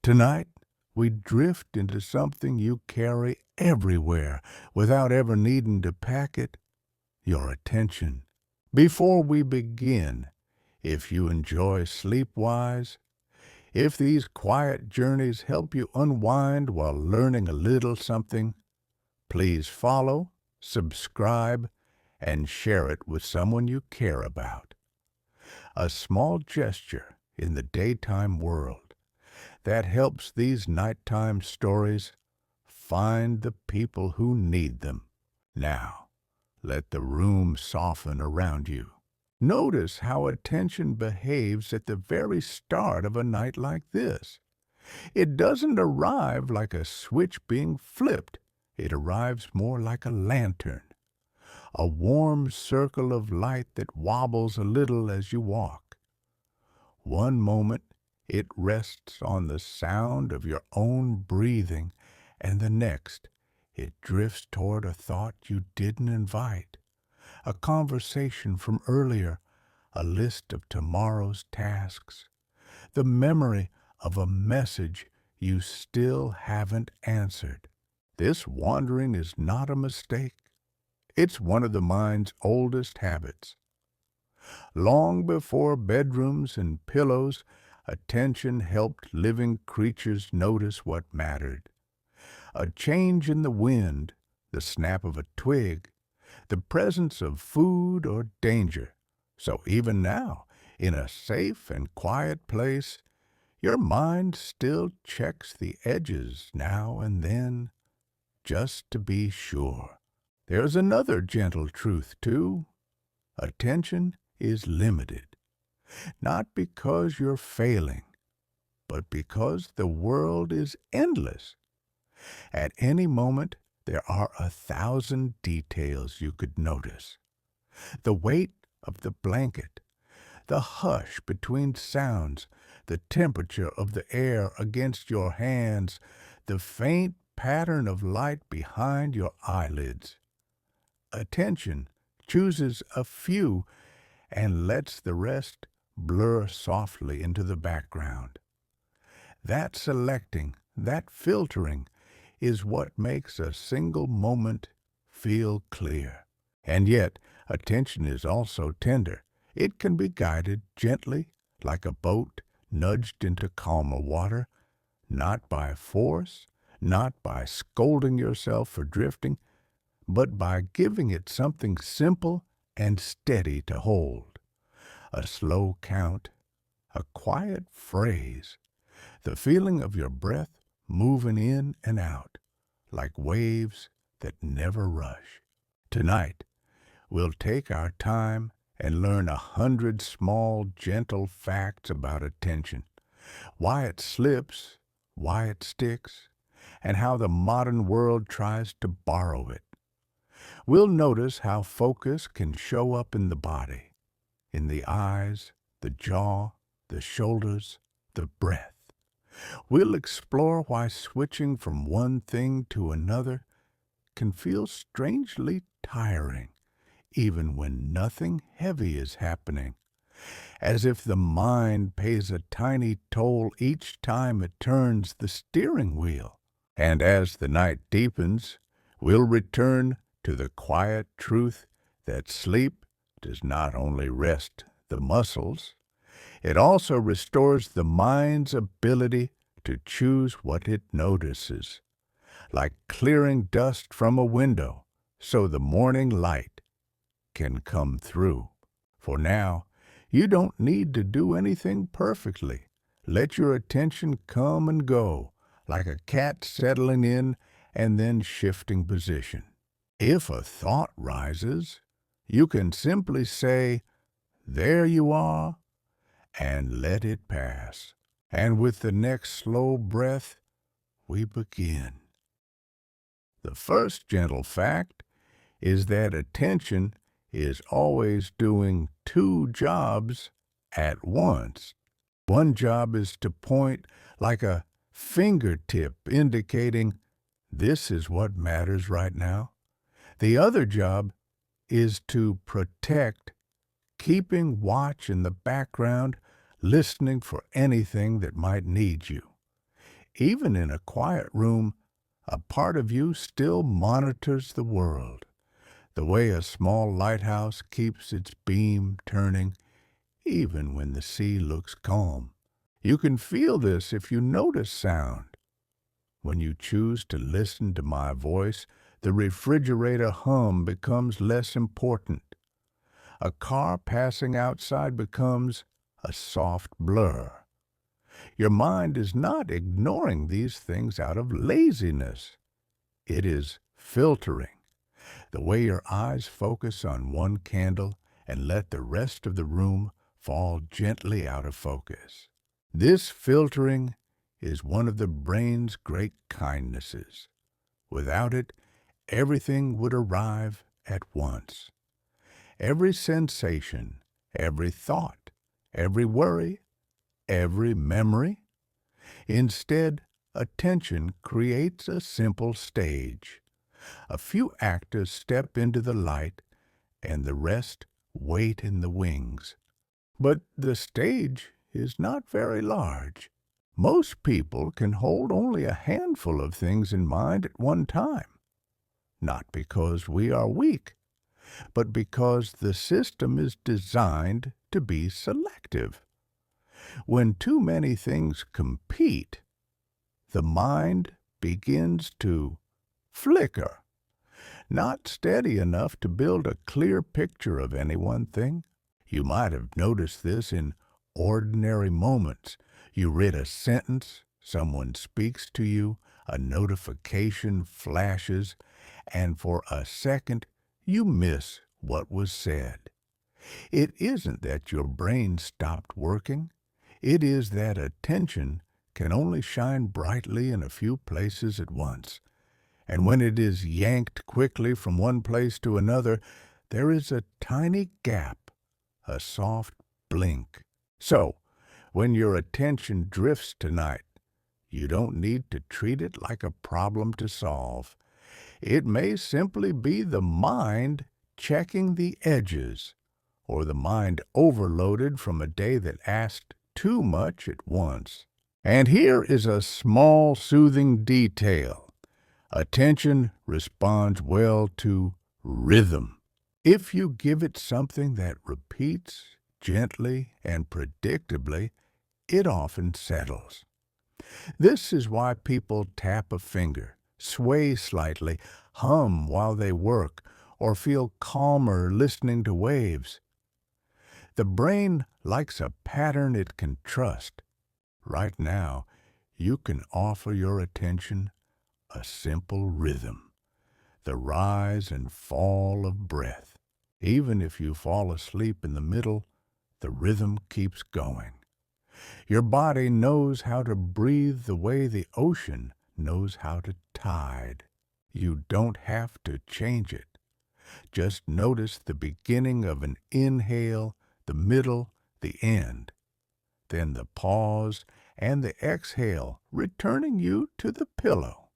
Tonight, we drift into something you carry everywhere without ever needing to pack it, your attention. Before we begin, if you enjoy SleepWise, if these quiet journeys help you unwind while learning a little something, please follow, subscribe, and share it with someone you care about. A small gesture in the daytime world that helps these nighttime stories find the people who need them. Now, let the room soften around you. Notice how attention behaves at the very start of a night like this. It doesn't arrive like a switch being flipped. It arrives more like a lantern, a warm circle of light that wobbles a little as you walk. One moment, it rests on the sound of your own breathing, and the next, it drifts toward a thought you didn't invite, a conversation from earlier, a list of tomorrow's tasks, the memory of a message you still haven't answered. This wandering is not a mistake. It's one of the mind's oldest habits. Long before bedrooms and pillows, attention helped living creatures notice what mattered. A change in the wind, the snap of a twig, the presence of food or danger. So even now, in a safe and quiet place, your mind still checks the edges now and then, just to be sure. There's another gentle truth, too. Attention is limited, not because you're failing, but because the world is endless. At any moment, there are 1,000 details you could notice. The weight of the blanket, the hush between sounds, the temperature of the air against your hands, the faint pattern of light behind your eyelids. Attention chooses a few and lets the rest blur softly into the background. That selecting, that filtering, is what makes a single moment feel clear. And yet, attention is also tender. It can be guided gently, like a boat nudged into calmer water, not by force, not by scolding yourself for drifting, but by giving it something simple and steady to hold. A slow count, a quiet phrase, the feeling of your breath moving in and out, like waves that never rush. Tonight, we'll take our time and learn 100 small, gentle facts about attention, why it slips, why it sticks, and how the modern world tries to borrow it. We'll notice how focus can show up in the body, in the eyes, the jaw, the shoulders, the breath. We'll explore why switching from one thing to another can feel strangely tiring, even when nothing heavy is happening, as if the mind pays a tiny toll each time it turns the steering wheel. And as the night deepens, we'll return to the quiet truth that sleep does not only rest the muscles, it also restores the mind's ability to choose what it notices, like clearing dust from a window so the morning light can come through. For now, you don't need to do anything perfectly. Let your attention come and go, like a cat settling in and then shifting position. If a thought rises, you can simply say, "There you are," and let it pass. And with the next slow breath, we begin. The first gentle fact is that attention is always doing two jobs at once. One job is to point like a fingertip indicating this is what matters right now. The other job is to protect, keeping watch in the background, listening for anything that might need you. Even in a quiet room, a part of you still monitors the world, the way a small lighthouse keeps its beam turning, even when the sea looks calm. You can feel this if you notice sound. When you choose to listen to my voice, the refrigerator hum becomes less important. A car passing outside becomes a soft blur. Your mind is not ignoring these things out of laziness. It is filtering. The way your eyes focus on one candle and let the rest of the room fall gently out of focus. This filtering is one of the brain's great kindnesses. Without it, everything would arrive at once. Every sensation, every thought, every worry, every memory. Instead, attention creates a simple stage. A few actors step into the light, and the rest wait in the wings. But the stage is not very large. Most people can hold only a handful of things in mind at one time. Not because we are weak, but because the system is designed to be selective. When too many things compete, the mind begins to flicker, not steady enough to build a clear picture of any one thing. You might have noticed this in ordinary moments. You read a sentence, someone speaks to you, a notification flashes, and for a second you miss what was said. It isn't that your brain stopped working. It is that attention can only shine brightly in a few places at once. And when it is yanked quickly from one place to another, there is a tiny gap, a soft blink. So, when your attention drifts tonight, you don't need to treat it like a problem to solve. It may simply be the mind checking the edges, or the mind overloaded from a day that asked too much at once. And here is a small soothing detail. Attention responds well to rhythm. If you give it something that repeats gently and predictably, it often settles. This is why people tap a finger, sway slightly, hum while they work, or feel calmer listening to waves. The brain likes a pattern it can trust. Right now, you can offer your attention a simple rhythm, the rise and fall of breath. Even if you fall asleep in the middle, the rhythm keeps going. Your body knows how to breathe the way the ocean knows how to tide. You don't have to change it. Just notice the beginning of an inhale, the middle, the end. Then the pause and the exhale, returning you to the pillow.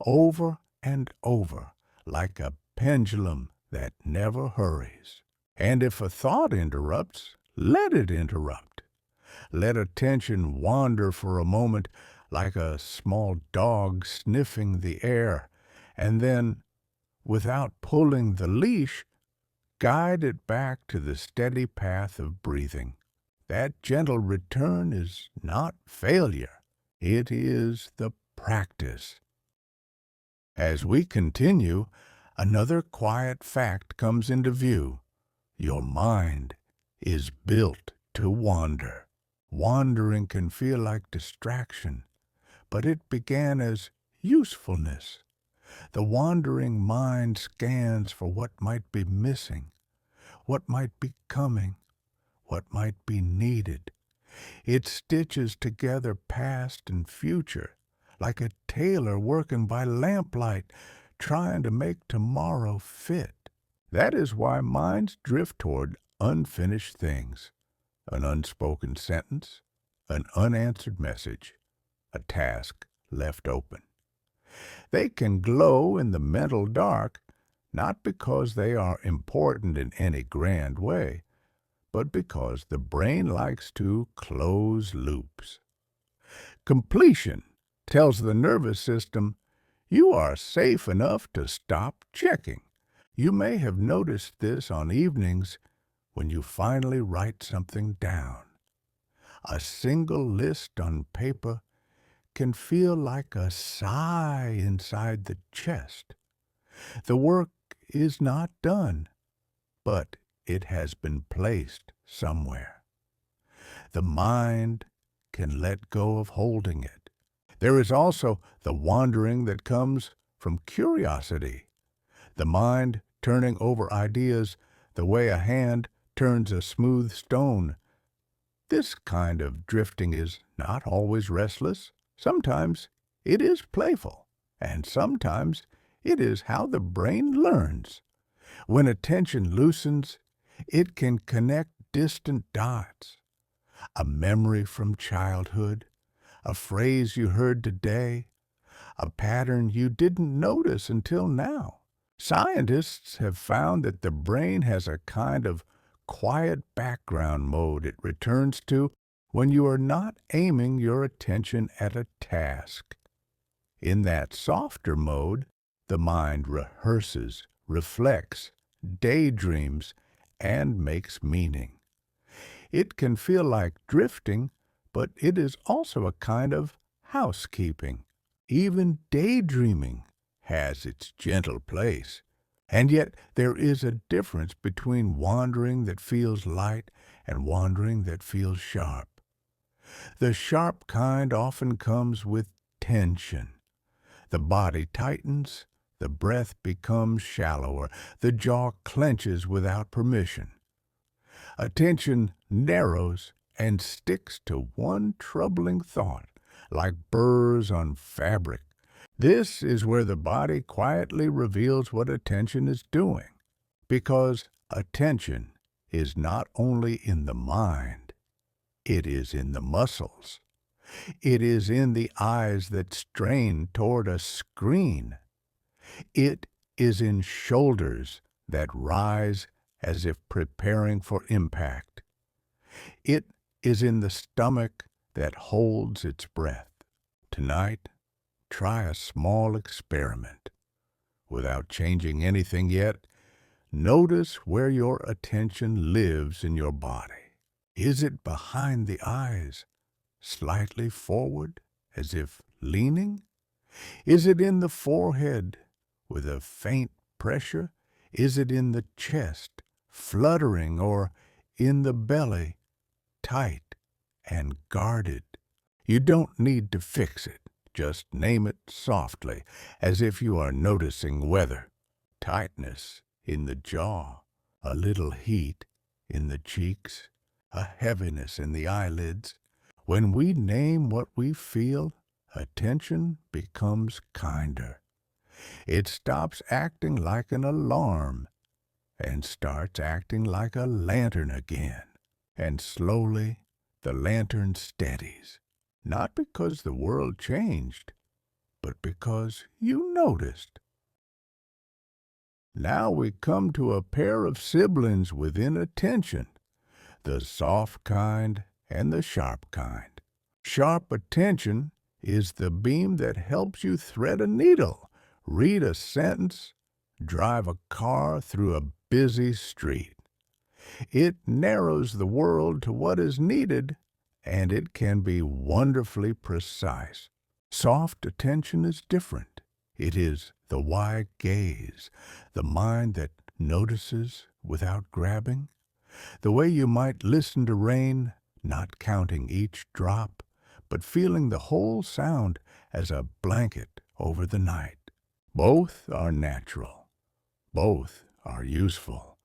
Over and over, like a pendulum that never hurries. And if a thought interrupts, let it interrupt. Let attention wander for a moment like a small dog sniffing the air, and then, without pulling the leash, guide it back to the steady path of breathing. That gentle return is not failure. It is the practice. As we continue, another quiet fact comes into view. Your mind is built to wander. Wandering can feel like distraction, but it began as usefulness. The wandering mind scans for what might be missing, what might be coming, what might be needed. It stitches together past and future, like a tailor working by lamplight, trying to make tomorrow fit. That is why minds drift toward unfinished things, an unspoken sentence, an unanswered message, a task left open. They can glow in the mental dark, not because they are important in any grand way, but because the brain likes to close loops. Completion tells the nervous system, you are safe enough to stop checking. You may have noticed this on evenings when you finally write something down. A single list on paper can feel like a sigh inside the chest. The work is not done, but it has been placed somewhere. The mind can let go of holding it. There is also the wandering that comes from curiosity, the mind turning over ideas the way a hand turns a smooth stone. This kind of drifting is not always restless. Sometimes it is playful, and sometimes it is how the brain learns. When attention loosens, it can connect distant dots. A memory from childhood, a phrase you heard today, a pattern you didn't notice until now. Scientists have found that the brain has a kind of quiet background mode it returns to when you are not aiming your attention at a task. In that softer mode, the mind rehearses, reflects, daydreams, and makes meaning. It can feel like drifting, but it is also a kind of housekeeping. Even daydreaming has its gentle place. And yet there is a difference between wandering that feels light and wandering that feels sharp. The sharp kind often comes with tension. The body tightens, the breath becomes shallower, the jaw clenches without permission. Attention narrows and sticks to one troubling thought, like burrs on fabric. This is where the body quietly reveals what attention is doing, because attention is not only in the mind, it is in the muscles. It is in the eyes that strain toward a screen. It is in shoulders that rise as if preparing for impact. It is in the stomach that holds its breath. Tonight, try a small experiment. Without changing anything yet, notice where your attention lives in your body. Is it behind the eyes, slightly forward, as if leaning? Is it in the forehead, with a faint pressure? Is it in the chest, fluttering, or in the belly, tight and guarded? You don't need to fix it. Just name it softly, as if you are noticing weather. Tightness in the jaw, a little heat in the cheeks, a heaviness in the eyelids. When we name what we feel, attention becomes kinder. It stops acting like an alarm and starts acting like a lantern again. And slowly the lantern steadies, not because the world changed, but because you noticed. Now we come to a pair of siblings within attention, the soft kind and the sharp kind. Sharp attention is the beam that helps you thread a needle, read a sentence, drive a car through a busy street. It narrows the world to what is needed, and it can be wonderfully precise. Soft attention is different. It is the wide gaze, the mind that notices without grabbing, the way you might listen to rain, not counting each drop, but feeling the whole sound as a blanket over the night. Both are natural. Both are useful.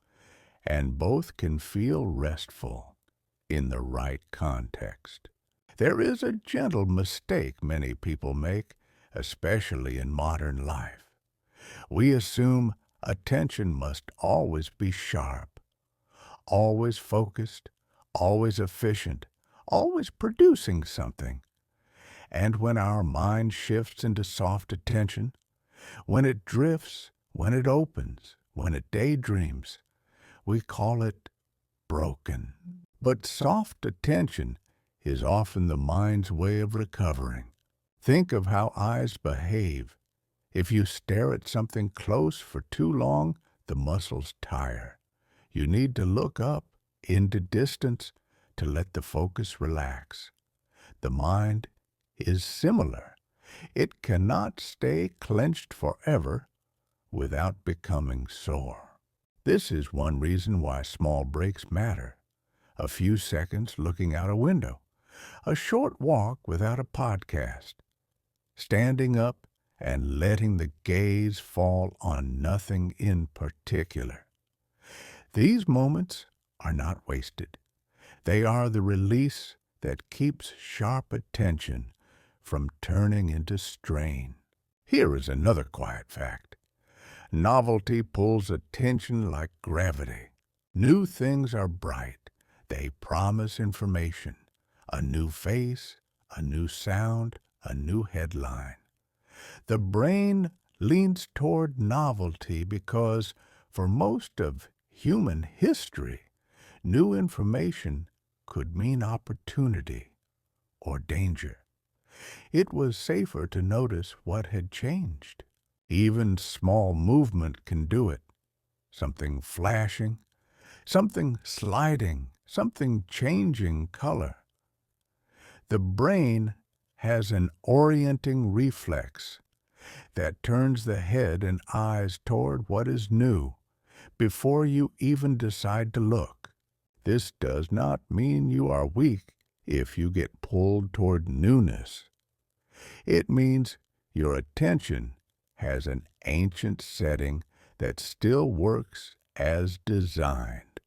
And both can feel restful in the right context. There is a gentle mistake many people make, especially in modern life. We assume attention must always be sharp, always focused, always efficient, always producing something. And when our mind shifts into soft attention, when it drifts, when it opens, when it daydreams, we call it broken. But soft attention is often the mind's way of recovering. Think of how eyes behave. If you stare at something close for too long, the muscles tire. You need to look up into distance to let the focus relax. The mind is similar. It cannot stay clenched forever without becoming sore. This is one reason why small breaks matter. A few seconds looking out a window, a short walk without a podcast, standing up and letting the gaze fall on nothing in particular. These moments are not wasted. They are the release that keeps sharp attention from turning into strain. Here is another quiet fact. Novelty pulls attention like gravity. New things are bright. They promise information. A new face, a new sound, a new headline. The brain leans toward novelty because, for most of human history, new information could mean opportunity or danger. It was safer to notice what had changed. Even small movement can do it. Something flashing, something sliding, something changing color. The brain has an orienting reflex that turns the head and eyes toward what is new before you even decide to look. This does not mean you are weak if you get pulled toward newness. It means your attention has an ancient setting that still works as designed.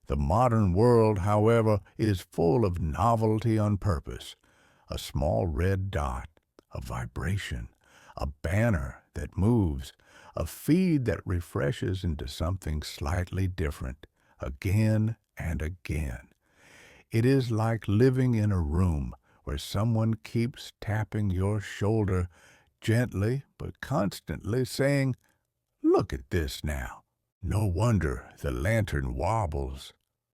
The modern world, however, is full of novelty on purpose. A small red dot, a vibration, a banner that moves, a feed that refreshes into something slightly different, again and again. It is like living in a room where someone keeps tapping your shoulder gently but constantly saying, "Look at this now." No wonder the lantern wobbles.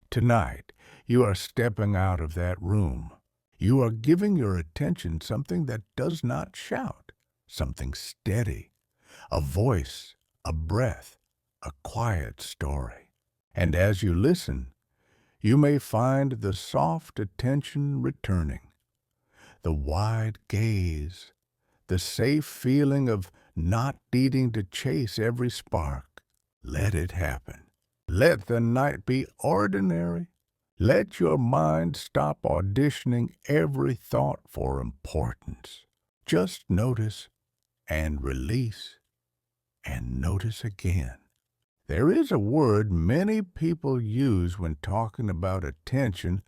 Tonight, you are stepping out of that room. You are giving your attention something that does not shout, something steady, a voice, a breath, a quiet story. And as you listen, you may find the soft attention returning, the wide gaze, the safe feeling of not needing to chase every spark. Let it happen. Let the night be ordinary. Let your mind stop auditioning every thought for importance. Just notice and release and notice again. There is a word many people use when talking about attention: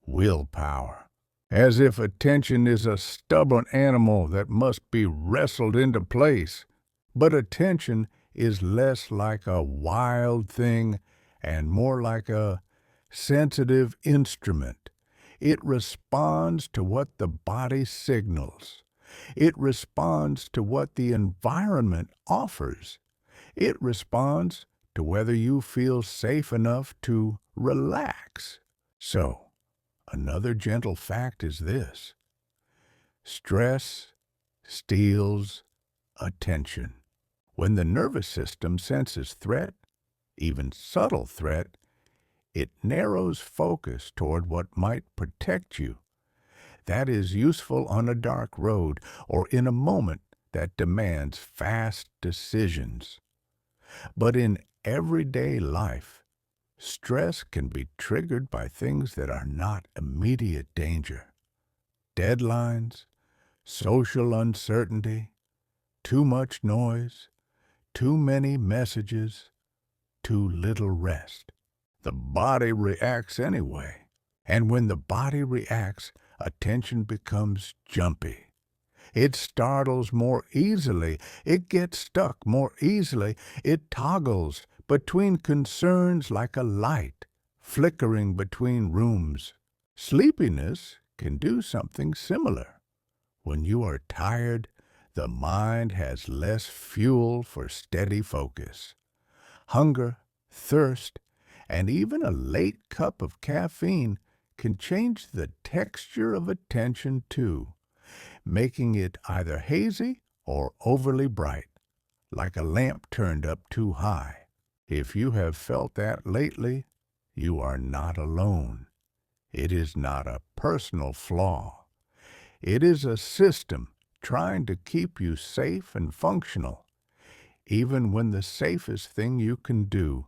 willpower. As if attention is a stubborn animal that must be wrestled into place. But attention is less like a wild thing and more like a sensitive instrument. It responds to what the body signals. It responds to what the environment offers. It responds to whether you feel safe enough to relax. So, another gentle fact is this: stress steals attention. When the nervous system senses threat, even subtle threat, it narrows focus toward what might protect you. That is useful on a dark road or in a moment that demands fast decisions. But in everyday life, stress can be triggered by things that are not immediate danger. Deadlines, social uncertainty, too much noise, too many messages, too little rest. The body reacts anyway. And when the body reacts, attention becomes jumpy. It startles more easily. It gets stuck more easily. It toggles between concerns like a light, flickering between rooms. Sleepiness can do something similar. When you are tired, the mind has less fuel for steady focus. Hunger, thirst, and even a late cup of caffeine can change the texture of attention too. making it either hazy or overly bright, like a lamp turned up too high. If you have felt that lately, you are not alone. It is not a personal flaw. It is a system trying to keep you safe and functional, even when the safest thing you can do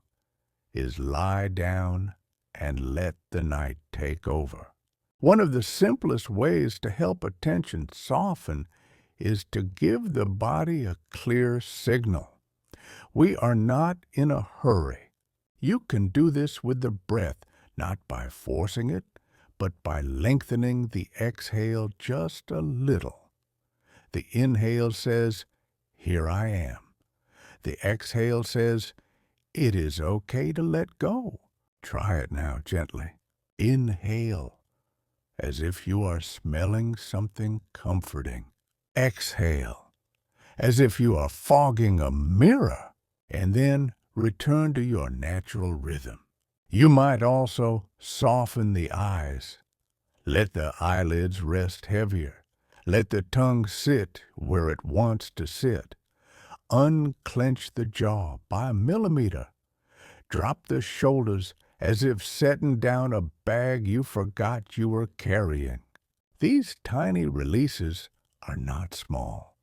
is lie down and let the night take over. One of the simplest ways to help attention soften is to give the body a clear signal. We are not in a hurry. You can do this with the breath, not by forcing it, but by lengthening the exhale just a little. The inhale says, "Here I am." The exhale says, "It is okay to let go." Try it now gently. Inhale, as if you are smelling something comforting. Exhale, as if you are fogging a mirror. And then return to your natural rhythm. You might also soften the eyes. Let the eyelids rest heavier. Let the tongue sit where it wants to sit. Unclench the jaw by a millimeter. Drop the shoulders as if setting down a bag you forgot you were carrying. These tiny releases are not small.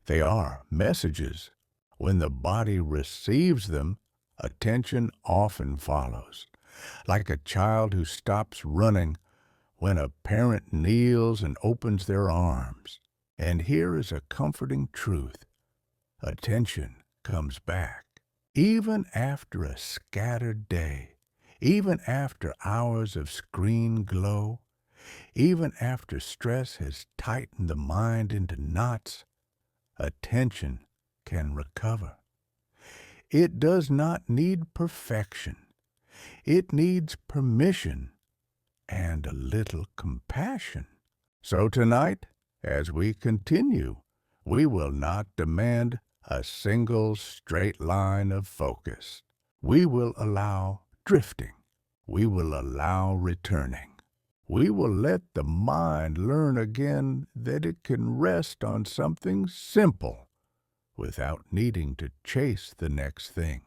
They are messages. When the body receives them, attention often follows, like a child who stops running when a parent kneels and opens their arms. And here is a comforting truth. Attention comes back. Even after a scattered day, even after hours of screen glow, even after stress has tightened the mind into knots, attention can recover. It does not need perfection. It needs permission and a little compassion. So tonight, as we continue, we will not demand a single straight line of focus. We will allow drifting. We will allow returning. We will let the mind learn again that it can rest on something simple without needing to chase the next thing.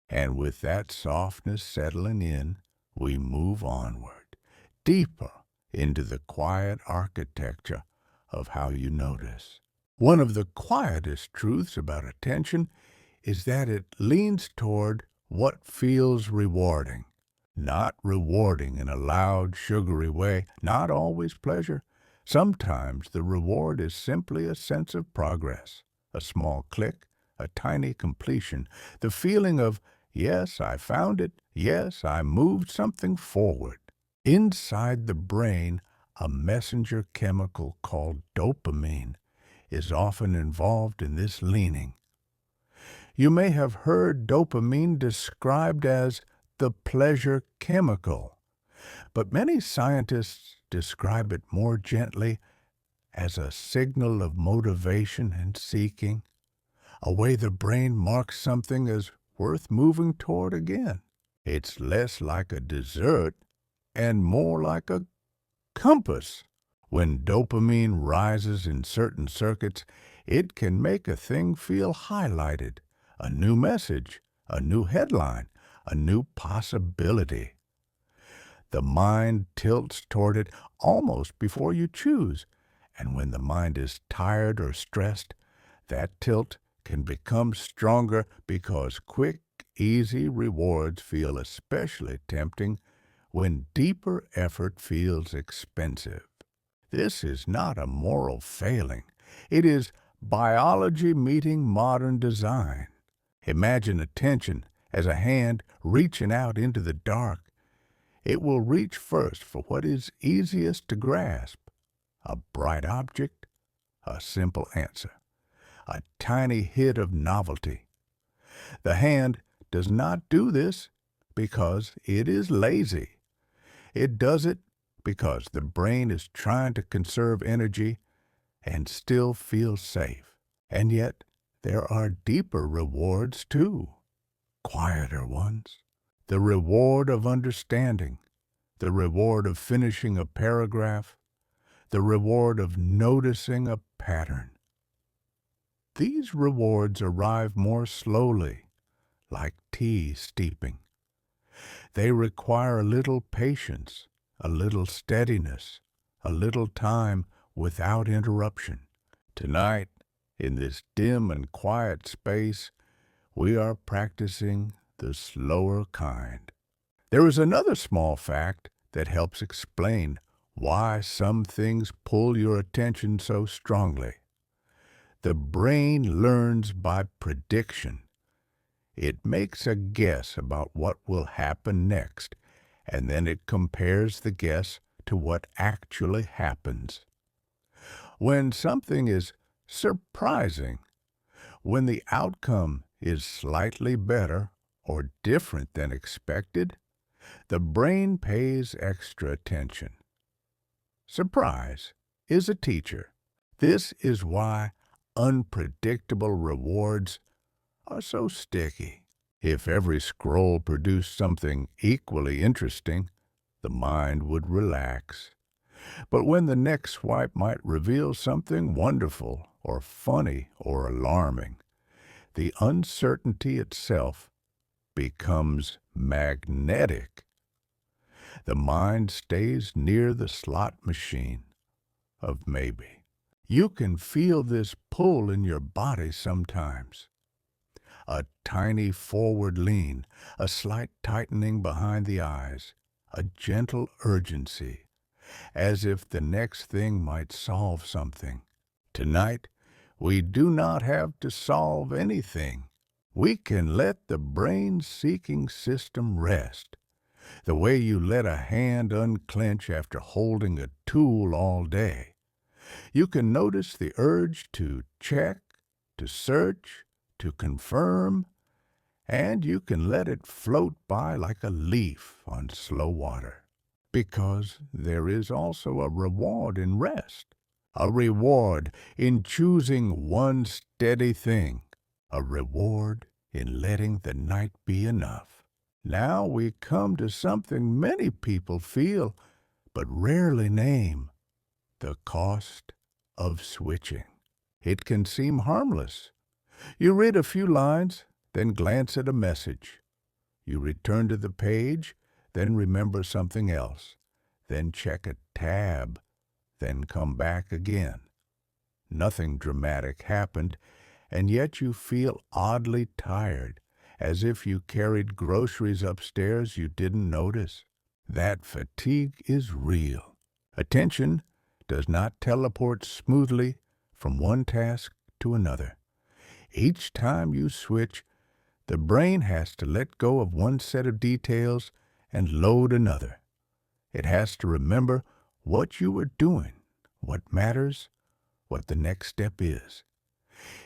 And with that softness settling in, we move onward, deeper into the quiet architecture of how you notice. One of the quietest truths about attention is that it leans toward what feels rewarding. Not rewarding in a loud, sugary way, not always pleasure. Sometimes the reward is simply a sense of progress, a small click, a tiny completion, the feeling of, yes, I found it, yes, I moved something forward. Inside the brain, a messenger chemical called dopamine is often involved in this leaning. You may have heard dopamine described as the pleasure chemical, but many scientists describe it more gently as a signal of motivation and seeking, a way the brain marks something as worth moving toward again. It's less like a dessert and more like a compass. When dopamine rises in certain circuits, it can make a thing feel highlighted, a new message, a new headline, a new possibility. The mind tilts toward it almost before you choose, and when the mind is tired or stressed, that tilt can become stronger because quick, easy rewards feel especially tempting when deeper effort feels expensive. This is not a moral failing. It is biology meeting modern design. Imagine attention as a hand reaching out into the dark. It will reach first for what is easiest to grasp, a bright object, a simple answer, a tiny hit of novelty. The hand does not do this because it is lazy. It does it because the brain is trying to conserve energy and still feel safe. And yet, there are deeper rewards too, quieter ones. The reward of understanding, the reward of finishing a paragraph, the reward of noticing a pattern. These rewards arrive more slowly, like tea steeping. They require a little patience, a little steadiness, a little time without interruption. Tonight, in this dim and quiet space, we are practicing the slower kind. There is another small fact that helps explain why some things pull your attention so strongly. The brain learns by prediction. It makes a guess about what will happen next, and then it compares the guess to what actually happens. When something is surprising, when the outcome is slightly better or different than expected, the brain pays extra attention. Surprise is a teacher. This is why unpredictable rewards are so sticky. If every scroll produced something equally interesting, the mind would relax. But when the next swipe might reveal something wonderful or funny or alarming, the uncertainty itself becomes magnetic. The mind stays near the slot machine of maybe. You can feel this pull in your body sometimes. A tiny forward lean, a slight tightening behind the eyes, a gentle urgency, as if the next thing might solve something. Tonight, we do not have to solve anything. We can let the brain-seeking system rest, the way you let a hand unclench after holding a tool all day. You can notice the urge to check, to search, to confirm, and you can let it float by like a leaf on slow water. Because there is also a reward in rest, a reward in choosing one steady thing, a reward in letting the night be enough. Now we come to something many people feel but rarely name, the cost of switching. It can seem harmless. You read a few lines, then glance at a message. You return to the page, then remember something else, then check a tab, then come back again. Nothing dramatic happened, and yet you feel oddly tired, as if you carried groceries upstairs you didn't notice. That fatigue is real. Attention does not teleport smoothly from one task to another. Each time you switch, the brain has to let go of one set of details and load another. It has to remember what you were doing, what matters, what the next step is.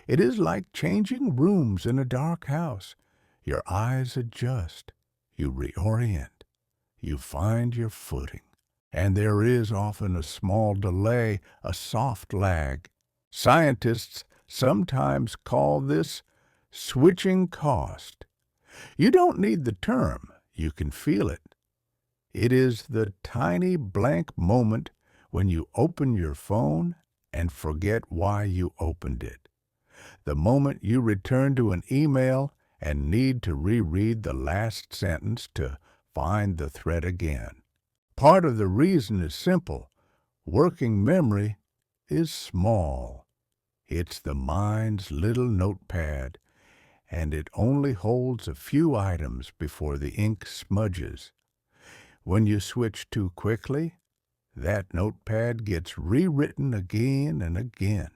It is like changing rooms in a dark house. Your eyes adjust, you reorient, you find your footing. And there is often a small delay, a soft lag. Scientists sometimes call this switching cost. You don't need the term, you can feel it. It is the tiny blank moment when you open your phone and forget why you opened it. The moment you return to an email and need to reread the last sentence to find the thread again. Part of the reason is simple. Working memory is small. It's the mind's little notepad, and it only holds a few items before the ink smudges. When you switch too quickly, that notepad gets rewritten again and again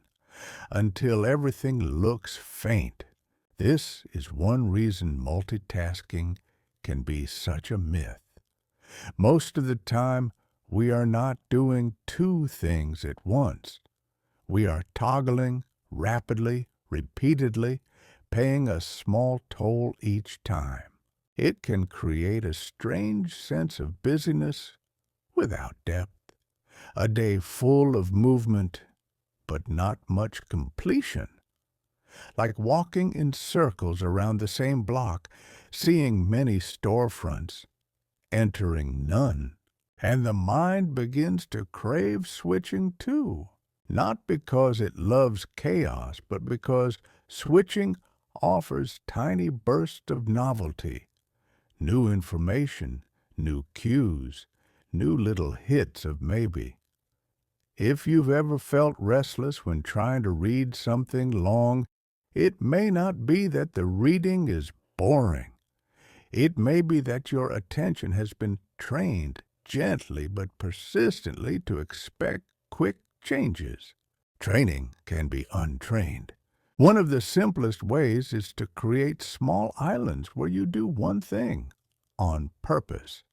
until everything looks faint. This is one reason multitasking can be such a myth. Most of the time, we are not doing two things at once. We are toggling rapidly, repeatedly, paying a small toll each time. It can create a strange sense of busyness without depth, a day full of movement, but not much completion. Like walking in circles around the same block, seeing many storefronts, entering none. And the mind begins to crave switching too, not because it loves chaos, but because switching offers tiny bursts of novelty, new information, new cues, new little hits of maybe. If you've ever felt restless when trying to read something long, it may not be that the reading is boring. It may be that your attention has been trained gently but persistently to expect quick changes. Training can be untrained. One of the simplest ways is to create small islands where you do one thing on purpose.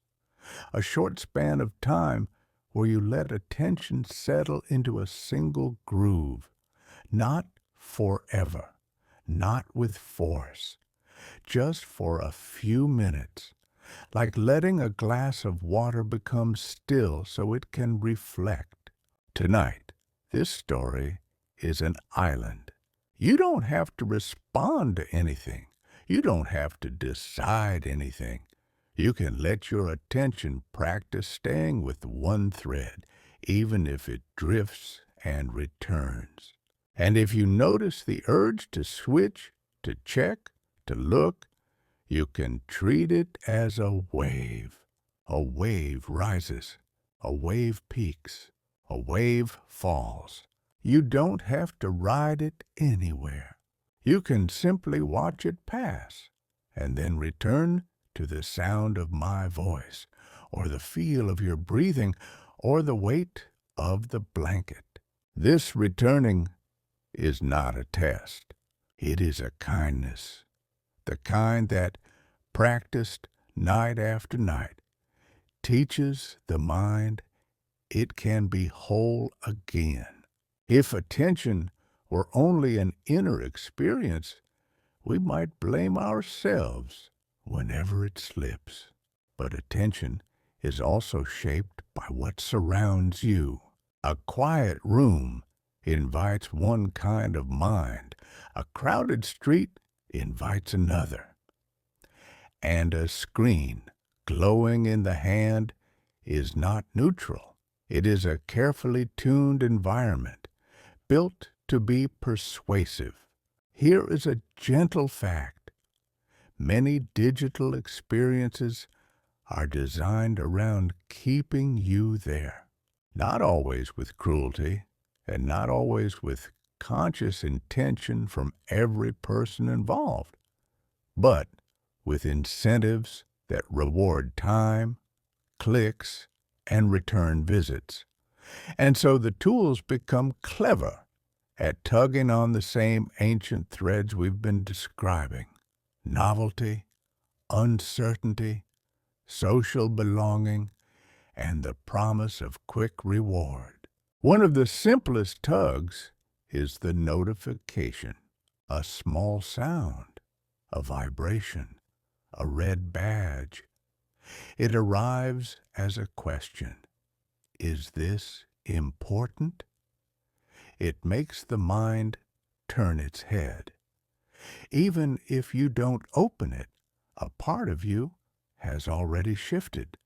A short span of time where you let attention settle into a single groove, not forever, not with force, just for a few minutes, like letting a glass of water become still so it can reflect. Tonight, this story is an island. You don't have to respond to anything. You don't have to decide anything. You can let your attention practice staying with one thread, even if it drifts and returns. And if you notice the urge to switch, to check, to look, you can treat it as a wave. A wave rises, a wave peaks, a wave falls. You don't have to ride it anywhere. You can simply watch it pass and then return to the sound of my voice, or the feel of your breathing, or the weight of the blanket. This returning is not a test. It is a kindness, the kind that, practiced night after night, teaches the mind it can be whole again. If attention were only an inner experience, we might blame ourselves whenever it slips. But attention is also shaped by what surrounds you. A quiet room invites one kind of mind. A crowded street invites another. And a screen glowing in the hand is not neutral. It is a carefully tuned environment, built to be persuasive. Here is a gentle fact. Many digital experiences are designed around keeping you there. Not always with cruelty, and not always with conscious intention from every person involved, but with incentives that reward time, clicks, and return visits. And so the tools become clever at tugging on the same ancient threads we've been describing: novelty, uncertainty, social belonging, and the promise of quick reward. One of the simplest tugs is the notification, a small sound, a vibration, a red badge. It arrives as a question. Is this important? It makes the mind turn its head. Even if you don't open it, a part of you has already shifted.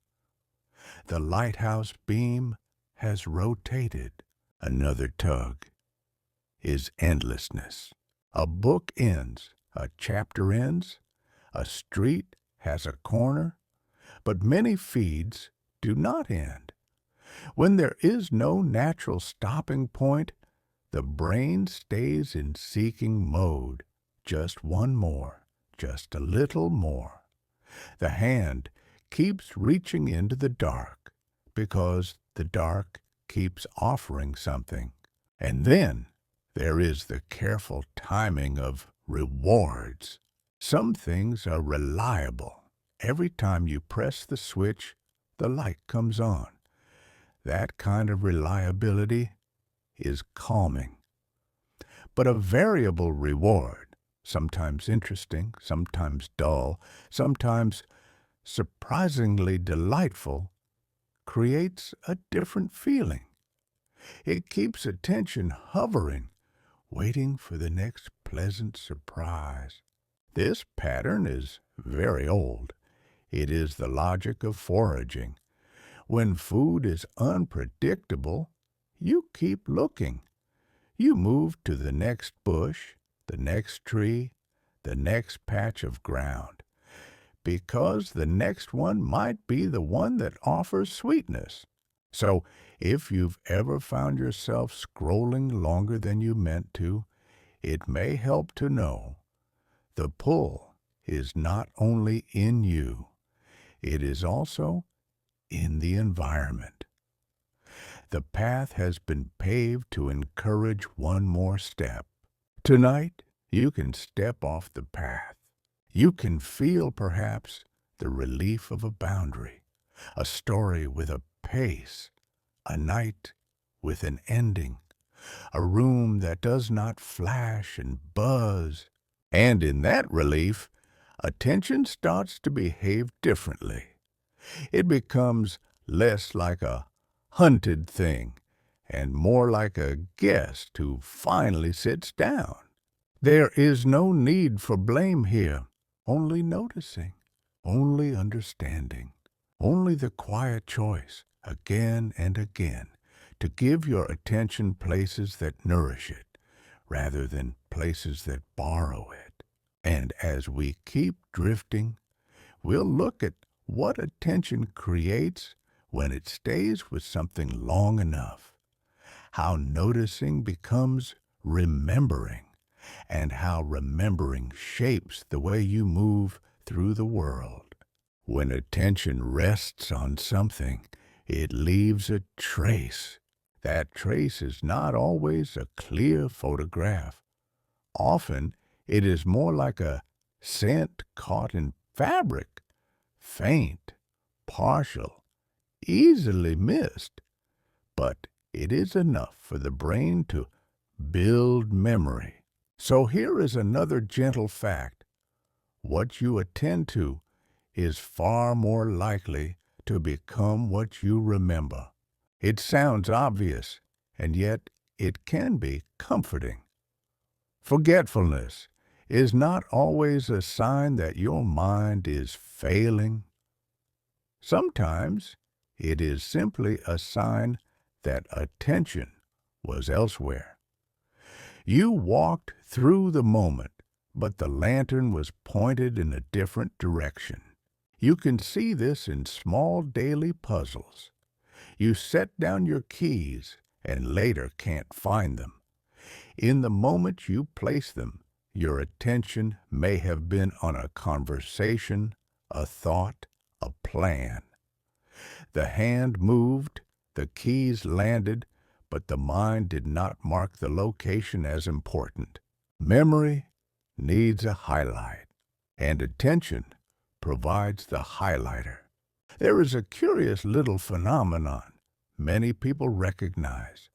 The lighthouse beam has rotated. Another tug is endlessness. A book ends, a chapter ends, a street has a corner, but many feeds do not end. When there is no natural stopping point, the brain stays in seeking mode. Just one more, just a little more. The hand keeps reaching into the dark because the dark keeps offering something. And then there is the careful timing of rewards. Some things are reliable. Every time you press the switch, the light comes on. That kind of reliability is calming. But a variable reward, sometimes interesting, sometimes dull, sometimes surprisingly delightful, creates a different feeling. It keeps attention hovering, waiting for the next pleasant surprise. This pattern is very old. It is the logic of foraging. When food is unpredictable, you keep looking. You move to the next bush, the next tree, the next patch of ground, because the next one might be the one that offers sweetness. So, if you've ever found yourself scrolling longer than you meant to, it may help to know the pull is not only in you, it is also in the environment. The path has been paved to encourage one more step. Tonight, you can step off the path. You can feel, perhaps, the relief of a boundary, a story with a pace, a night with an ending, a room that does not flash and buzz. And in that relief, attention starts to behave differently. It becomes less like a hunted thing and more like a guest who finally sits down. There is no need for blame here, only noticing, only understanding, only the quiet choice, again and again, to give your attention places that nourish it, rather than places that borrow it. And as we keep drifting, we'll look at what attention creates when it stays with something long enough, how noticing becomes remembering, and how remembering shapes the way you move through the world. When attention rests on something, it leaves a trace. That trace is not always a clear photograph. Often, it is more like a scent caught in fabric, faint, partial, easily missed. But it is enough for the brain to build memory. So here is another gentle fact. What you attend to is far more likely to become what you remember. It sounds obvious, and yet it can be comforting. Forgetfulness is not always a sign that your mind is failing. Sometimes it is simply a sign that attention was elsewhere. You walked through the moment, but the lantern was pointed in a different direction. You can see this in small daily puzzles. You set down your keys and later can't find them. In the moment you place them, your attention may have been on a conversation, a thought, a plan. The hand moved, the keys landed, but the mind did not mark the location as important. Memory needs a highlight, and attention provides the highlighter. There is a curious little phenomenon many people recognize.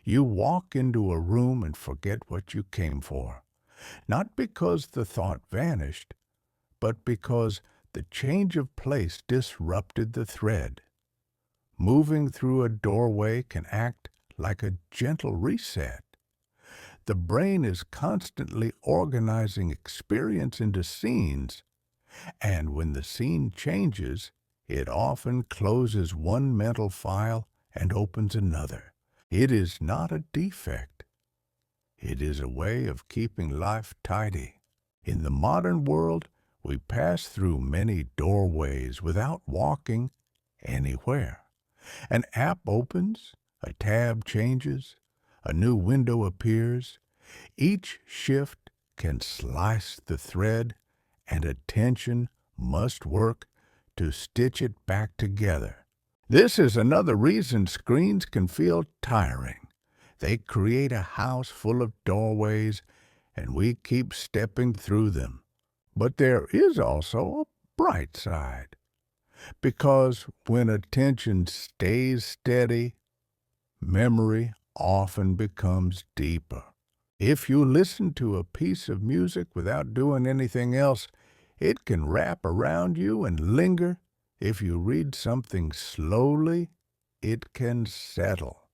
You walk into a room and forget what you came for, not because the thought vanished, but because the change of place disrupted the thread. Moving through a doorway can act like a gentle reset. The brain is constantly organizing experience into scenes, and when the scene changes, it often closes one mental file and opens another. It is not a defect. It is a way of keeping life tidy. In the modern world, we pass through many doorways without walking anywhere. An app opens, a tab changes, a new window appears. Each shift can slice the thread, and attention must work to stitch it back together. This is another reason screens can feel tiring. They create a house full of doorways, and we keep stepping through them. But there is also a bright side, because when attention stays steady, memory often becomes deeper. If you listen to a piece of music without doing anything else, it can wrap around you and linger. If you read something slowly, it can settle.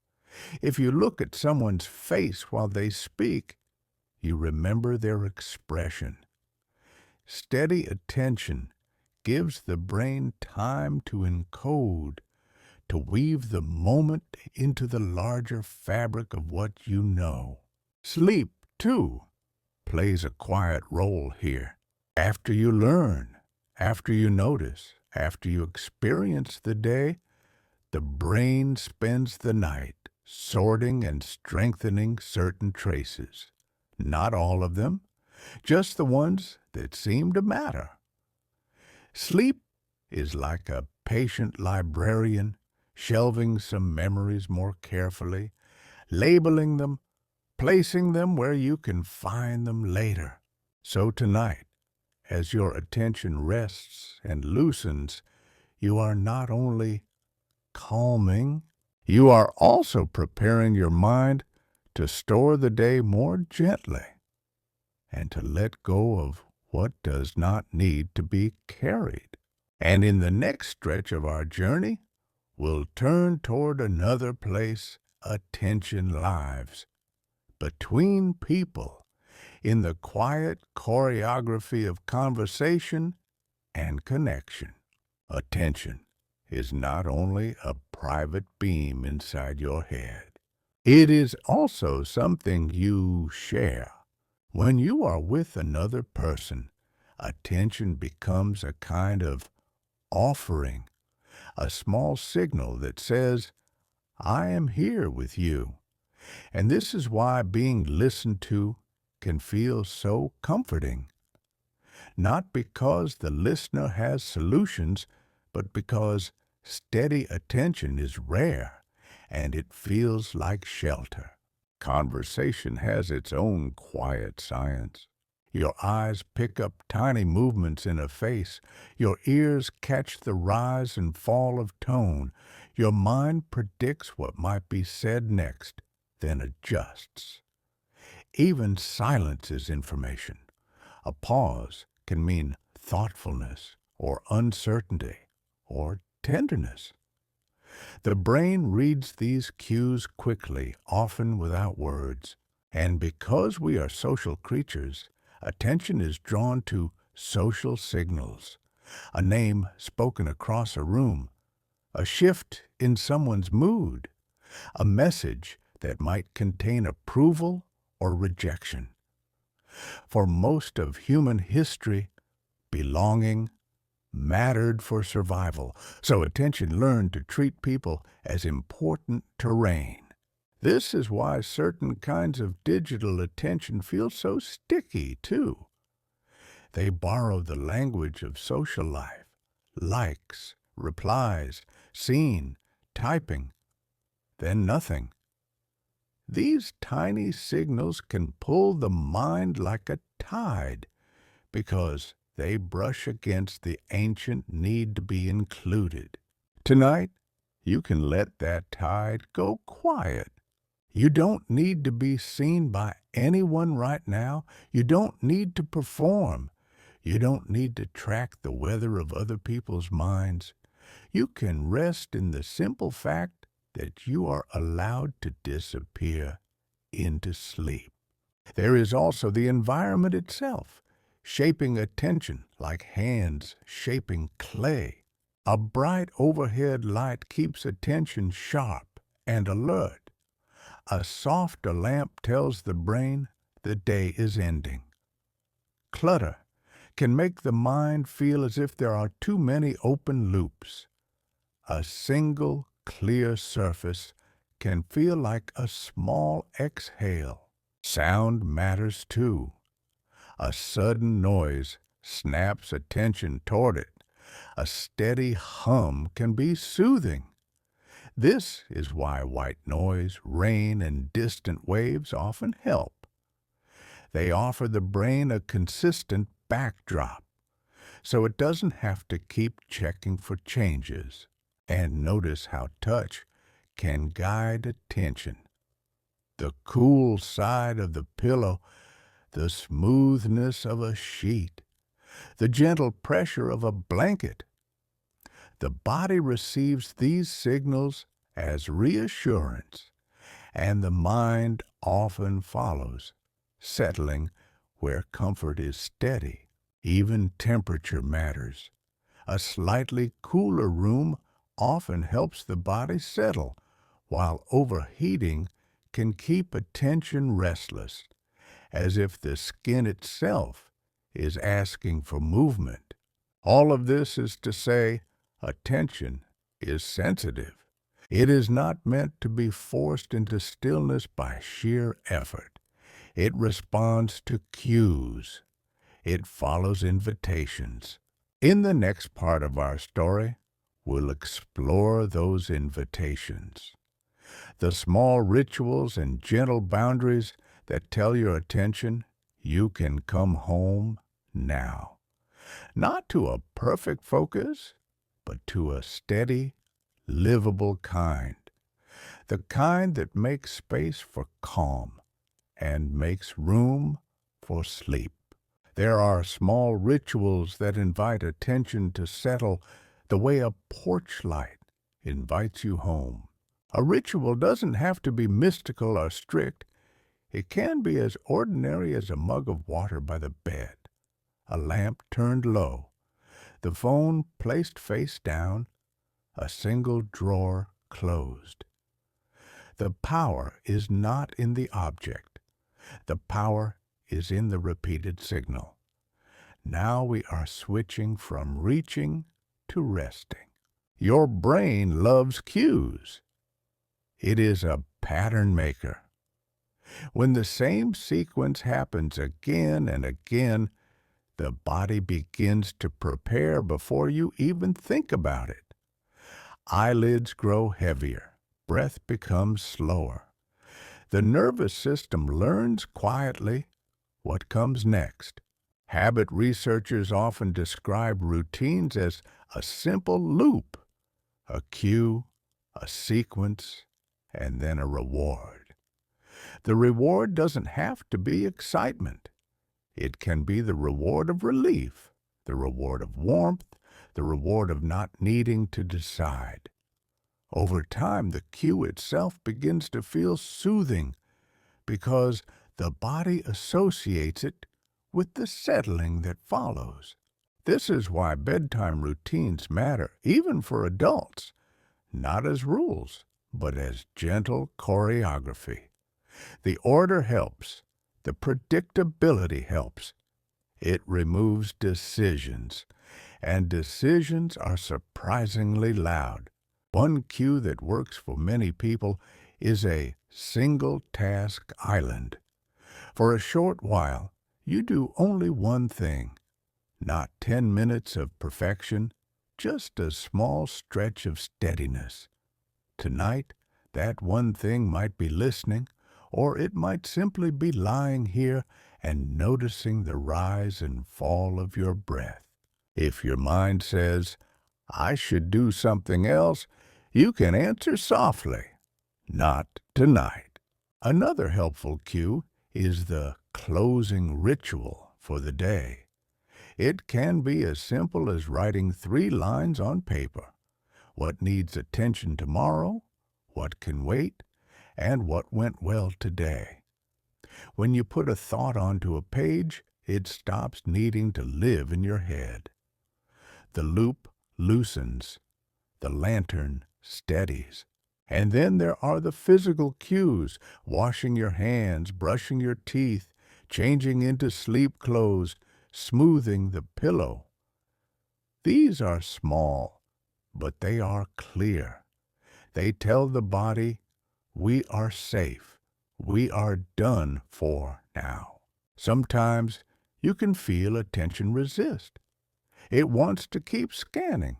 If you look at someone's face while they speak, you remember their expression. Steady attention gives the brain time to encode, to weave the moment into the larger fabric of what you know. Sleep, too, plays a quiet role here. After you learn, after you notice, after you experience the day, the brain spends the night sorting and strengthening certain traces. Not all of them, just the ones that seem to matter. Sleep is like a patient librarian, shelving some memories more carefully, labeling them, placing them where you can find them later. So tonight, as your attention rests and loosens, you are not only calming, you are also preparing your mind to store the day more gently and to let go of what does not need to be carried. And in the next stretch of our journey, we'll turn toward another place attention lives, between people, in the quiet choreography of conversation and connection. Attention is not only a private beam inside your head. It is also something you share. When you are with another person, attention becomes a kind of offering, a small signal that says, I am here with you. And this is why being listened to can feel so comforting. Not because the listener has solutions, but because steady attention is rare and it feels like shelter. Conversation has its own quiet science. Your eyes pick up tiny movements in a face. Your ears catch the rise and fall of tone. Your mind predicts what might be said next, then adjusts. Even silence is information. A pause can mean thoughtfulness or uncertainty or tenderness. The brain reads these cues quickly, often without words. And because we are social creatures, attention is drawn to social signals. A name spoken across a room, a shift in someone's mood, a message that might contain approval or rejection. For most of human history, belonging mattered for survival, so attention learned to treat people as important terrain. This is why certain kinds of digital attention feel so sticky, too. They borrow the language of social life, likes, replies, seen, typing, then nothing. These tiny signals can pull the mind like a tide because they brush against the ancient need to be included. Tonight, you can let that tide go quiet. You don't need to be seen by anyone right now. You don't need to perform. You don't need to track the weather of other people's minds. You can rest in the simple fact that you are allowed to disappear into sleep. There is also the environment itself, shaping attention like hands shaping clay. A bright overhead light keeps attention sharp and alert. A softer lamp tells the brain the day is ending. Clutter can make the mind feel as if there are too many open loops. A single, clear surface can feel like a small exhale. Sound matters too. A sudden noise snaps attention toward it. A steady hum can be soothing. This is why white noise, rain, and distant waves often help. They offer the brain a consistent backdrop, so it doesn't have to keep checking for changes. And notice how touch can guide attention. The cool side of the pillow, the smoothness of a sheet, the gentle pressure of a blanket. The body receives these signals as reassurance, and the mind often follows, settling where comfort is steady. Even temperature matters. A slightly cooler room often helps the body settle, while overheating can keep attention restless, as if the skin itself is asking for movement. All of this is to say, attention is sensitive. It is not meant to be forced into stillness by sheer effort. It responds to cues. It follows invitations. In the next part of our story, we'll explore those invitations. The small rituals and gentle boundaries that tell your attention you can come home now. Not to a perfect focus, but to a steady, livable kind. The kind that makes space for calm and makes room for sleep. There are small rituals that invite attention to settle the way a porch light invites you home. A ritual doesn't have to be mystical or strict. It can be as ordinary as a mug of water by the bed, a lamp turned low, the phone placed face down, a single drawer closed. The power is not in the object. The power is in the repeated signal. Now we are switching from reaching to resting. Your brain loves cues. It is a pattern maker. When the same sequence happens again and again, the body begins to prepare before you even think about it. Eyelids grow heavier. Breath becomes slower. The nervous system learns quietly what comes next. Habit researchers often describe routines as a simple loop, a cue, a sequence, and then a reward. The reward doesn't have to be excitement. It can be the reward of relief, the reward of warmth, the reward of not needing to decide. Over time, the cue itself begins to feel soothing because the body associates it with the settling that follows. This is why bedtime routines matter, even for adults, not as rules, but as gentle choreography. The order helps. The predictability helps. It removes decisions, and decisions are surprisingly loud. One cue that works for many people is a single-task island. For a short while, you do only one thing. Not 10 minutes of perfection, just a small stretch of steadiness. Tonight, that one thing might be listening, or it might simply be lying here and noticing the rise and fall of your breath. If your mind says, "I should do something else," you can answer softly, "Not tonight." Another helpful cue is the closing ritual for the day. It can be as simple as writing 3 lines on paper. What needs attention tomorrow, what can wait, and what went well today. When you put a thought onto a page, it stops needing to live in your head. The loop loosens, the lantern steadies. And then there are the physical cues, washing your hands, brushing your teeth, changing into sleep clothes, smoothing the pillow. These are small, but they are clear. They tell the body, we are safe. We are done for now. Sometimes you can feel attention resist. It wants to keep scanning,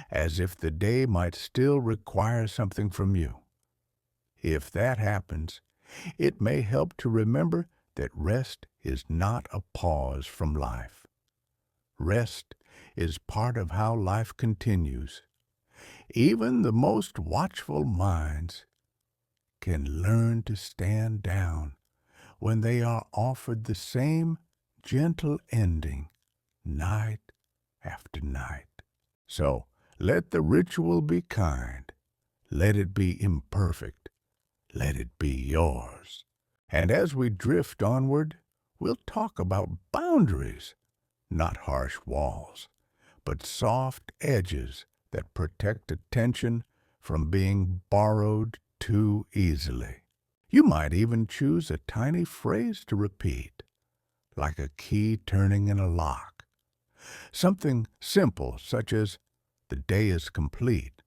as if the day might still require something from you. If that happens, it may help to remember that rest is not a pause from life. Rest is part of how life continues. Even the most watchful minds can learn to stand down when they are offered the same gentle ending night after night. So let the ritual be kind. Let it be imperfect. Let it be yours. And as we drift onward, we'll talk about boundaries, not harsh walls, but soft edges that protect attention from being borrowed too easily. You might even choose a tiny phrase to repeat, like a key turning in a lock. Something simple, such as, "The day is complete."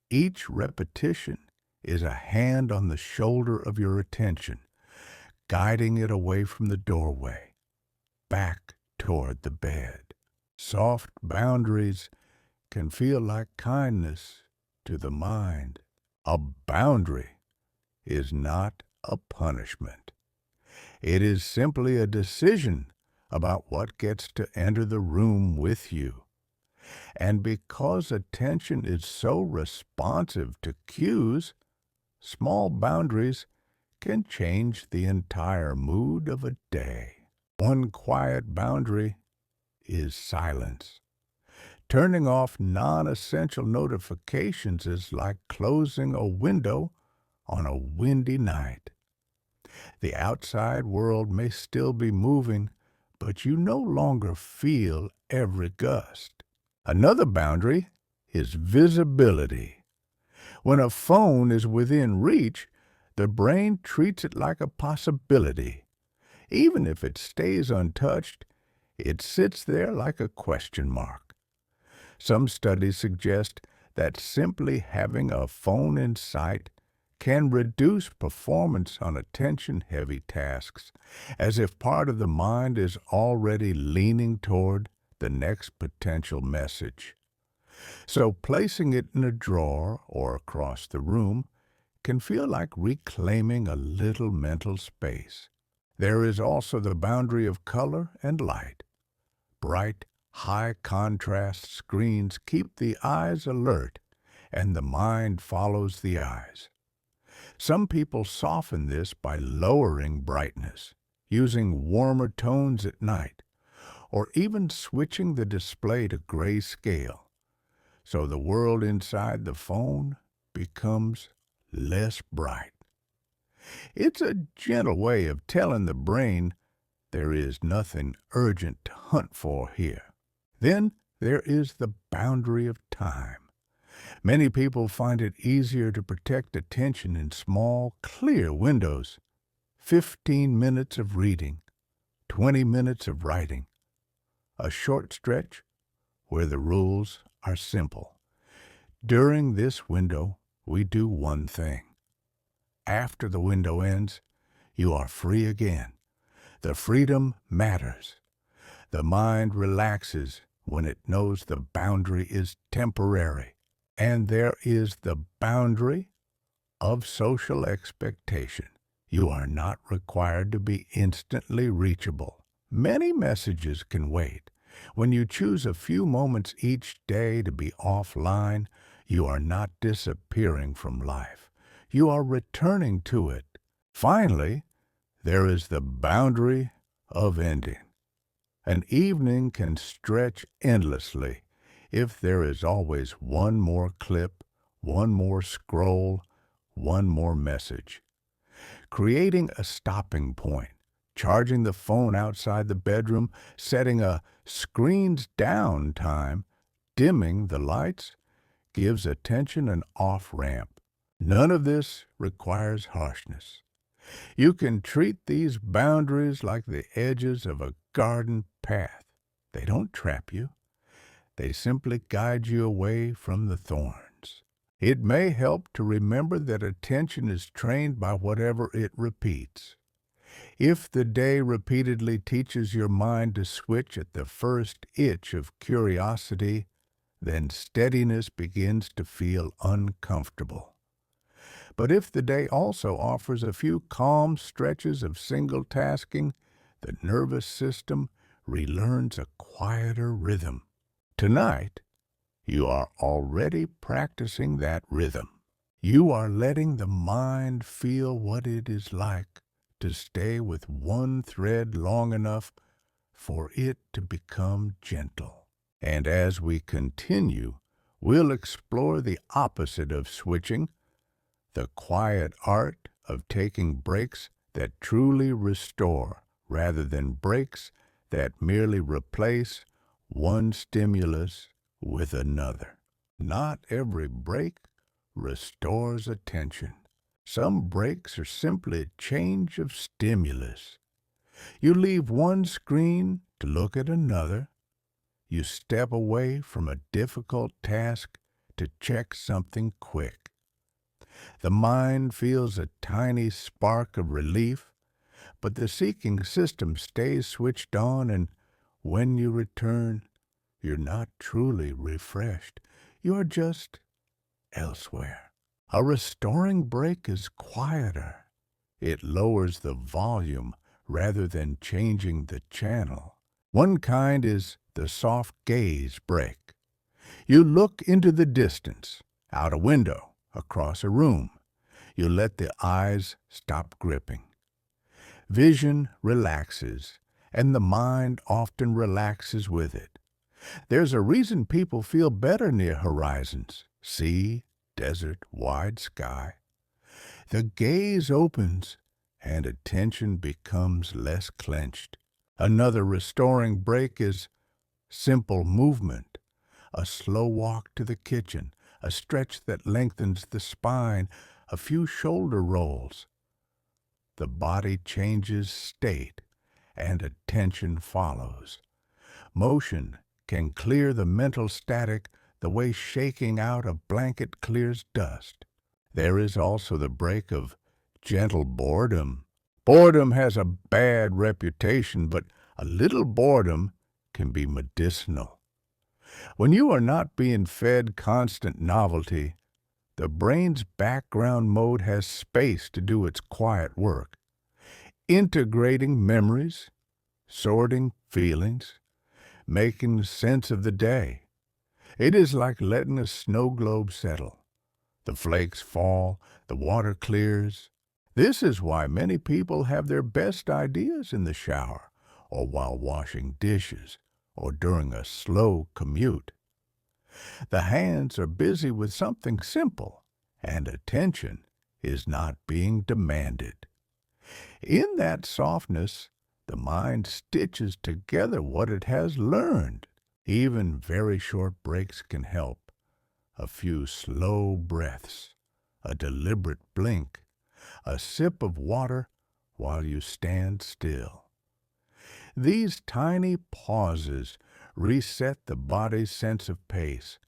Each repetition is a hand on the shoulder of your attention, guiding it away from the doorway, back toward the bed. Soft boundaries can feel like kindness to the mind. A boundary is not a punishment. It is simply a decision about what gets to enter the room with you. And because attention is so responsive to cues, small boundaries can change the entire mood of a day. One quiet boundary is silence. Turning off non-essential notifications is like closing a window on a windy night. The outside world may still be moving, but you no longer feel every gust. Another boundary is visibility. When a phone is within reach, the brain treats it like a possibility. Even if it stays untouched, it sits there like a question mark. Some studies suggest that simply having a phone in sight can reduce performance on attention-heavy tasks, as if part of the mind is already leaning toward the next potential message. So placing it in a drawer or across the room can feel like reclaiming a little mental space. There is also the boundary of color and light. Bright, high-contrast screens keep the eyes alert, and the mind follows the eyes. Some people soften this by lowering brightness, using warmer tones at night, or even switching the display to grayscale, so the world inside the phone becomes less bright. It's a gentle way of telling the brain there is nothing urgent to hunt for here. Then there is the boundary of time. Many people find it easier to protect attention in small, clear windows. 15 minutes of reading, 20 minutes of writing. A short stretch where the rules are simple. During this window, we do one thing. After the window ends, you are free again. The freedom matters. The mind relaxes when it knows the boundary is temporary. And there is the boundary of social expectation. You are not required to be instantly reachable. Many messages can wait. When you choose a few moments each day to be offline, you are not disappearing from life. You are returning to it. Finally, there is the boundary of ending. An evening can stretch endlessly if there is always one more clip, one more scroll, one more message. Creating a stopping point, charging the phone outside the bedroom, setting a screens down time, dimming the lights, gives attention an off-ramp. None of this requires harshness. You can treat these boundaries like the edges of a garden path. They don't trap you. They simply guide you away from the thorns. It may help to remember that attention is trained by whatever it repeats. If the day repeatedly teaches your mind to switch at the first itch of curiosity, then steadiness begins to feel uncomfortable. But if the day also offers a few calm stretches of single tasking, the nervous system relearns a quieter rhythm. Tonight, you are already practicing that rhythm. You are letting the mind feel what it is like to stay with one thread long enough for it to become gentle. And as we continue, we'll explore the opposite of switching, the quiet art of taking breaks that truly restore rather than breaks that merely replace one stimulus with another. Not every break restores attention. Some breaks are simply a change of stimulus. You leave one screen to look at another. You step away from a difficult task to check something quick. The mind feels a tiny spark of relief, but the seeking system stays switched on, and when you return, you're not truly refreshed. You're just elsewhere. A restoring break is quieter. It lowers the volume rather than changing the channel. One kind is the soft gaze break. You look into the distance, out a window, across a room. You let the eyes stop gripping. Vision relaxes, and the mind often relaxes with it. There's a reason people feel better near horizons, sea, desert, wide sky. The gaze opens, and attention becomes less clenched. Another restoring break is simple movement. A slow walk to the kitchen, a stretch that lengthens the spine, a few shoulder rolls. The body changes state, and attention follows. Motion can clear the mental static the way shaking out a blanket clears dust. There is also the break of gentle boredom. Boredom has a bad reputation, but a little boredom can be medicinal. When you are not being fed constant novelty, the brain's background mode has space to do its quiet work, integrating memories, sorting feelings, making sense of the day. It is like letting a snow globe settle. The flakes fall, the water clears. This is why many people have their best ideas in the shower, or while washing dishes, or during a slow commute. The hands are busy with something simple, and attention is not being demanded. In that softness, the mind stitches together what it has learned. Even very short breaks can help. A few slow breaths, a deliberate blink, a sip of water while you stand still. These tiny pauses reset the body's sense of pace,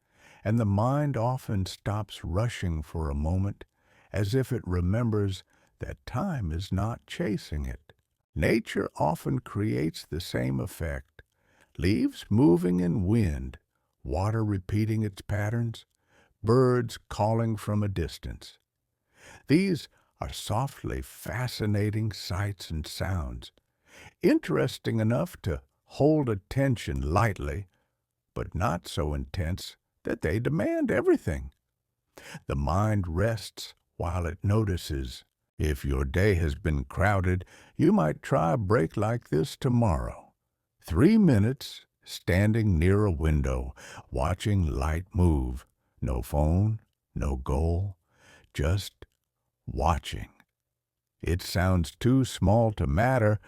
and the mind often stops rushing for a moment, as if it remembers that time is not chasing it. Nature often creates the same effect. Leaves moving in wind, water repeating its patterns, birds calling from a distance. These are softly fascinating sights and sounds, interesting enough to hold attention lightly, but not so intense that they demand everything. The mind rests while it notices. If your day has been crowded, you might try a break like this tomorrow. 3 minutes standing near a window, watching light move. No phone, no goal, just watching. It sounds too small to matter,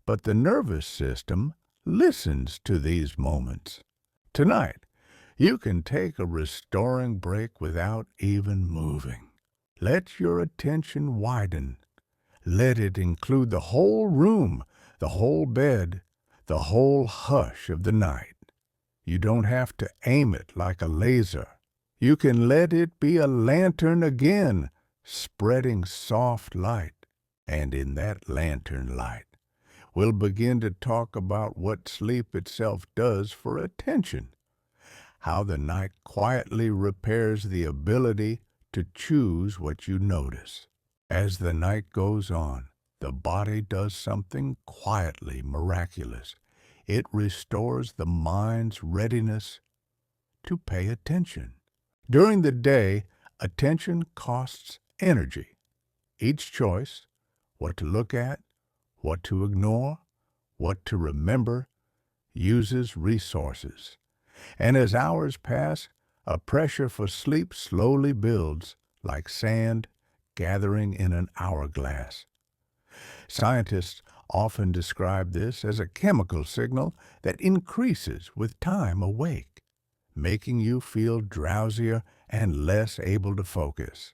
but the nervous system listens to these moments. Tonight, you can take a restoring break without even moving. Let your attention widen. Let it include the whole room, the whole bed, the whole hush of the night. You don't have to aim it like a laser. You can let it be a lantern again, spreading soft light. And in that lantern light, we'll begin to talk about what sleep itself does for attention, how the night quietly repairs the ability to choose what you notice. As the night goes on, the body does something quietly miraculous. It restores the mind's readiness to pay attention. During the day, attention costs energy. Each choice, what to look at, what to ignore, what to remember, uses resources. And as hours pass, a pressure for sleep slowly builds, like sand gathering in an hourglass. Scientists often describe this as a chemical signal that increases with time awake. making you feel drowsier and less able to focus.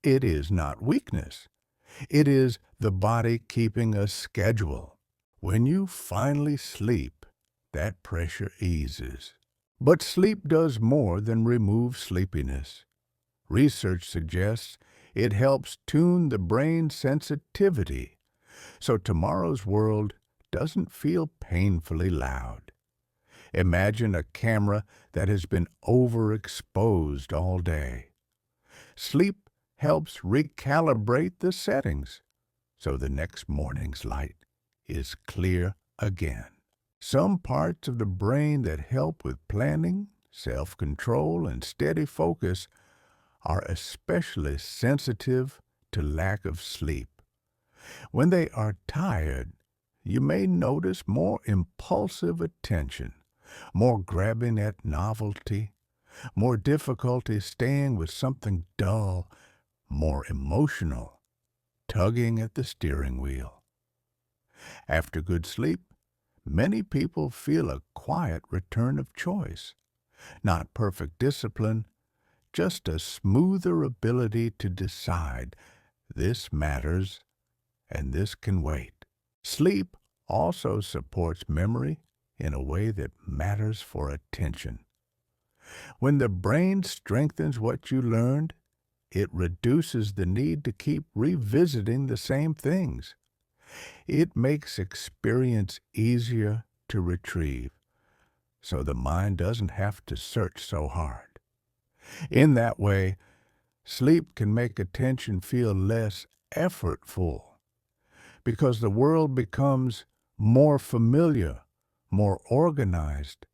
It is not weakness. It is the body keeping a schedule. When you finally sleep, that pressure eases. But sleep does more than remove sleepiness. Research suggests it helps tune the brain's sensitivity so tomorrow's world doesn't feel painfully loud. Imagine a camera that has been overexposed all day. Sleep helps recalibrate the settings so the next morning's light is clear again. Some parts of the brain that help with planning, self-control, and steady focus are especially sensitive to lack of sleep. When they are tired, you may notice more impulsive attention, more grabbing at novelty, more difficulty staying with something dull, more emotional, tugging at the steering wheel. After good sleep, many people feel a quiet return of choice, not perfect discipline, just a smoother ability to decide this matters and this can wait. Sleep also supports memory in a way that matters for attention. When the brain strengthens what you learned, it reduces the need to keep revisiting the same things. It makes experience easier to retrieve, so the mind doesn't have to search so hard. In that way, sleep can make attention feel less effortful because the world becomes more familiar, more organized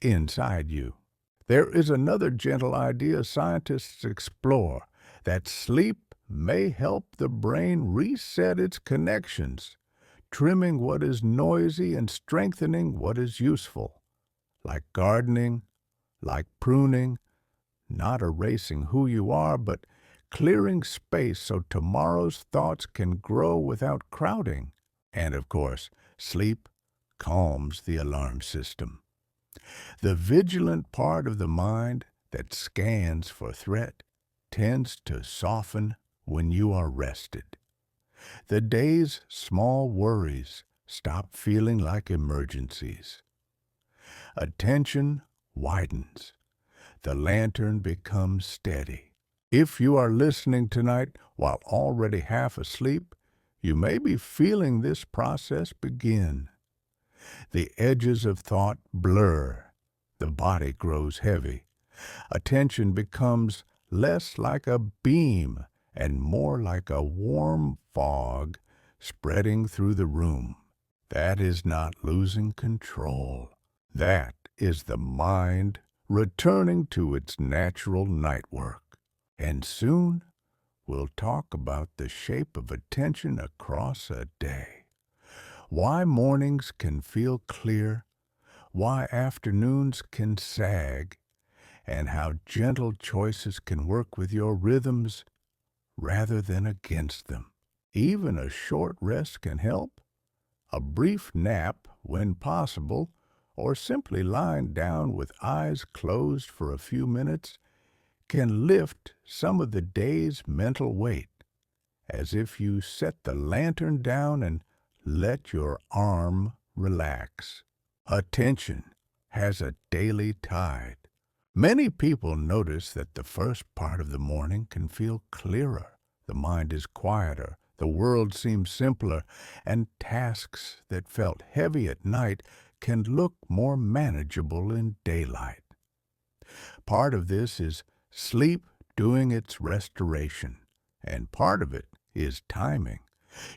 inside you. There is another gentle idea scientists explore, that sleep may help the brain reset its connections, trimming what is noisy and strengthening what is useful, like gardening, like pruning, not erasing who you are, but clearing space so tomorrow's thoughts can grow without crowding. And of course, sleep calms the alarm system. The vigilant part of the mind that scans for threat tends to soften when you are rested. The day's small worries stop feeling like emergencies. Attention widens. The lantern becomes steady. If you are listening tonight while already half asleep, you may be feeling this process begin. The edges of thought blur. The body grows heavy. Attention becomes less like a beam and more like a warm fog spreading through the room. That is not losing control. That is the mind returning to its natural night work. And soon we'll talk about the shape of attention across a day. Why mornings can feel clear, why afternoons can sag, and how gentle choices can work with your rhythms rather than against them. Even a short rest can help. A brief nap, when possible, or simply lying down with eyes closed for a few minutes, can lift some of the day's mental weight, as if you set the lantern down and let your arm relax. Attention has a daily tide. Many people notice that the first part of the morning can feel clearer. The mind is quieter, the world seems simpler, and tasks that felt heavy at night can look more manageable in daylight. Part of this is sleep doing its restoration, and part of it is timing.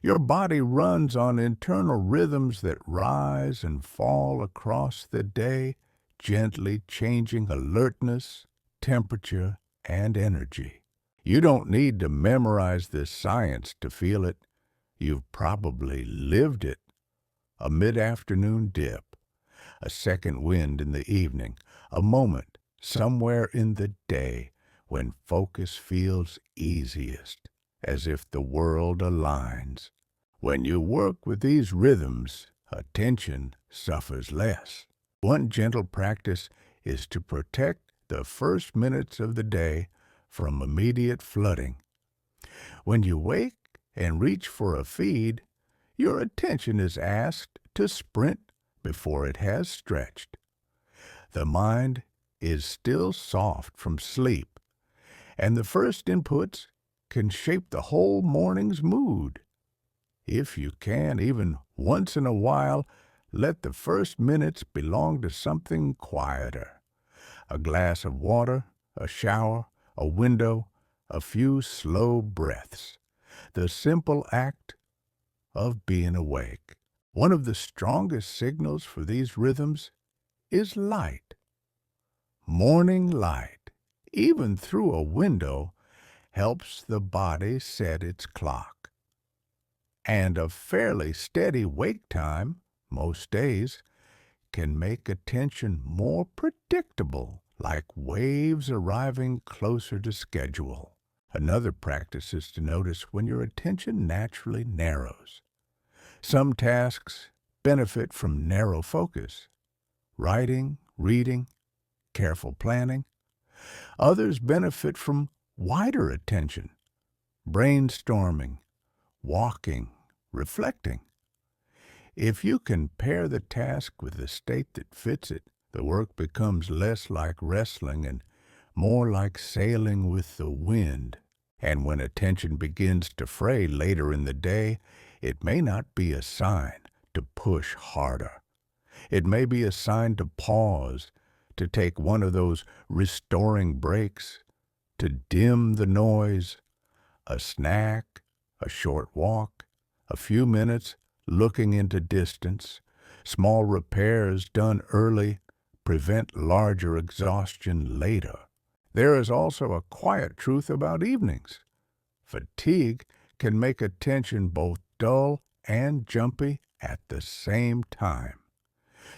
Your body runs on internal rhythms that rise and fall across the day, gently changing alertness, temperature, and energy. You don't need to memorize this science to feel it. You've probably lived it. A mid-afternoon dip, a second wind in the evening, a moment somewhere in the day when focus feels easiest, as if the world aligns. When you work with these rhythms, attention suffers less. One gentle practice is to protect the first minutes of the day from immediate flooding. When you wake and reach for a feed, your attention is asked to sprint before it has stretched. The mind is still soft from sleep, and the first inputs can shape the whole morning's mood. If you can, even once in a while, let the first minutes belong to something quieter. A glass of water, a shower, a window, a few slow breaths. The simple act of being awake. One of the strongest signals for these rhythms is light. Morning light, even through a window, helps the body set its clock. And a fairly steady wake time, most days, can make attention more predictable, like waves arriving closer to schedule. Another practice is to notice when your attention naturally narrows. Some tasks benefit from narrow focus. Writing, reading, careful planning. Others benefit from wider attention. Brainstorming, walking, reflecting. If you can pair the task with the state that fits it, the work becomes less like wrestling and more like sailing with the wind. And when attention begins to fray later in the day, it may not be a sign to push harder. It may be a sign to pause, to take one of those restoring breaks, to dim the noise, a snack, a short walk, a few minutes looking into distance. Small repairs done early prevent larger exhaustion later. There is also a quiet truth about evenings. Fatigue can make attention both dull and jumpy at the same time.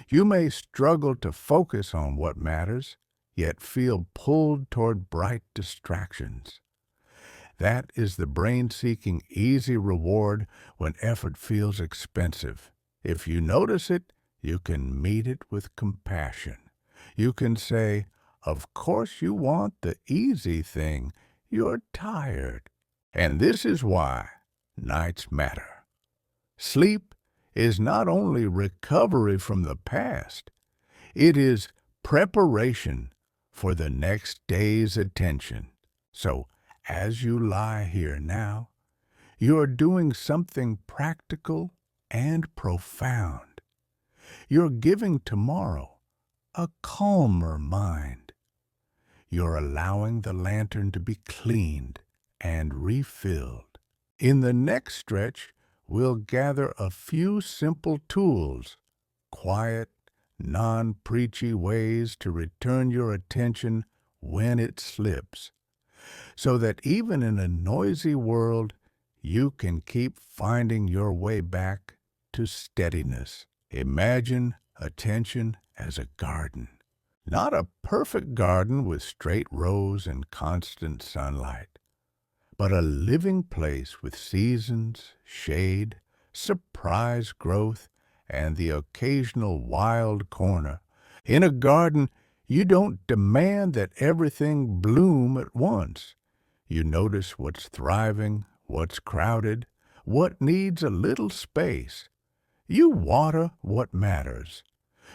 You may struggle to focus on what matters, yet feel pulled toward bright distractions. That is the brain seeking easy reward when effort feels expensive. If you notice it, you can meet it with compassion. You can say, "Of course you want the easy thing. You're tired." And this is why nights matter. Sleep is not only recovery from the past, it is preparation for the next day's attention. So, as you lie here now, you are doing something practical and profound. You're giving tomorrow a calmer mind. You're allowing the lantern to be cleaned and refilled. In the next stretch, we'll gather a few simple tools, quiet, non-preachy ways to return your attention when it slips, so that even in a noisy world, you can keep finding your way back to steadiness. Imagine attention as a garden. Not a perfect garden with straight rows and constant sunlight, but a living place with seasons, shade, surprise growth, and the occasional wild corner. In a garden, you don't demand that everything bloom at once. You notice what's thriving, what's crowded, what needs a little space. You water what matters.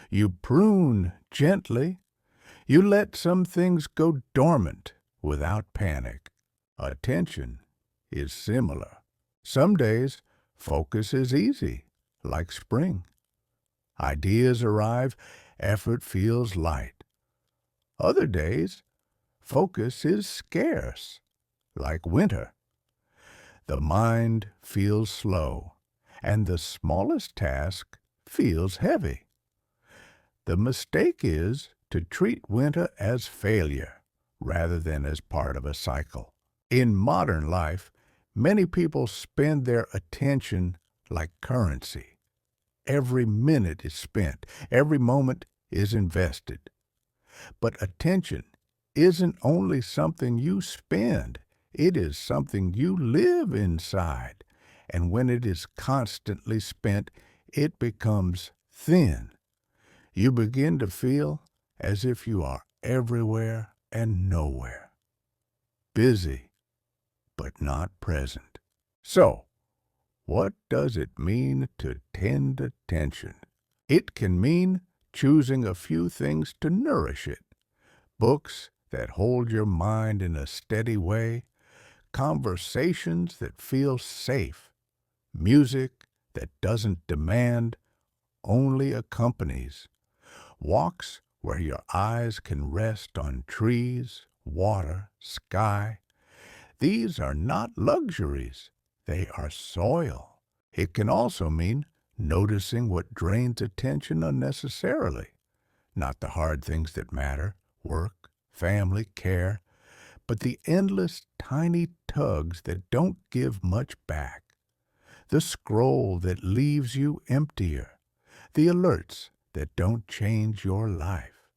You prune gently. You let some things go dormant without panic. Attention is similar. Some days, focus is easy, like spring. Ideas arrive, effort feels light. Other days, focus is scarce, like winter. The mind feels slow, and the smallest task feels heavy. The mistake is to treat winter as failure rather than as part of a cycle. In modern life, many people spend their attention like currency. Every minute is spent, every moment is invested. But attention isn't only something you spend, it is something you live inside. And when it is constantly spent, it becomes thin. You begin to feel as if you are everywhere and nowhere, busy but not present. So, what does it mean to tend attention? It can mean choosing a few things to nourish it. Books that hold your mind in a steady way, conversations that feel safe, music that doesn't demand, only accompanies, walks where your eyes can rest on trees, water, sky. These are not luxuries, they are soil. It can also mean noticing what drains attention unnecessarily, not the hard things that matter, work, family, care, but the endless tiny tugs that don't give much back, the scroll that leaves you emptier, the alerts that don't change your life,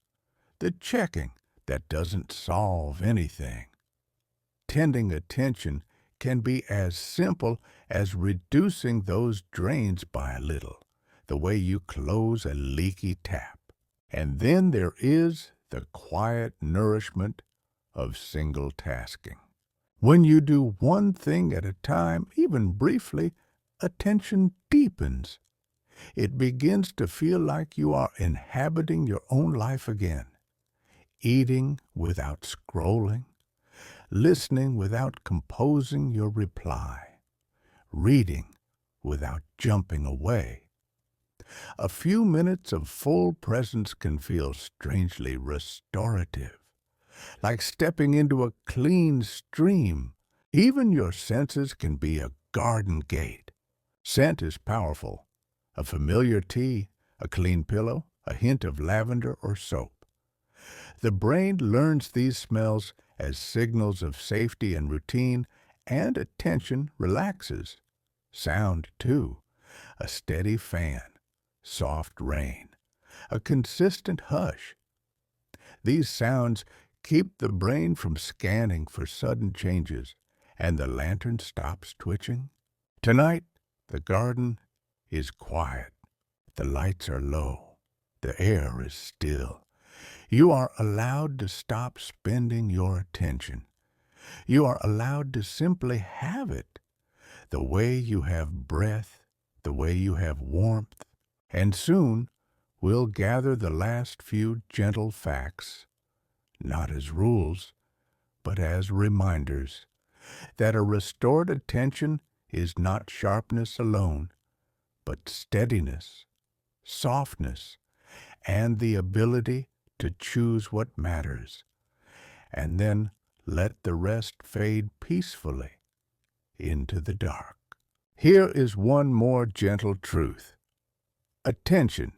the checking that doesn't solve anything. Tending attention can be as simple as reducing those drains by a little, the way you close a leaky tap. And then there is the quiet nourishment of single tasking. When you do one thing at a time, even briefly, attention deepens. It begins to feel like you are inhabiting your own life again, eating without scrolling, listening without composing your reply, reading without jumping away. A few minutes of full presence can feel strangely restorative, like stepping into a clean stream. Even your senses can be a garden gate. Scent is powerful. A familiar tea, a clean pillow, a hint of lavender or soap. The brain learns these smells as signals of safety and routine, and attention relaxes. Sound, too. A steady fan, soft rain, a consistent hush. These sounds keep the brain from scanning for sudden changes, and the lantern stops twitching. Tonight, the garden is quiet. The lights are low. The air is still. You are allowed to stop spending your attention. You are allowed to simply have it, the way you have breath, the way you have warmth. And soon we'll gather the last few gentle facts, not as rules, but as reminders, that a restored attention is not sharpness alone, but steadiness, softness, and the ability to choose what matters, and then let the rest fade peacefully into the dark. Here is one more gentle truth. Attention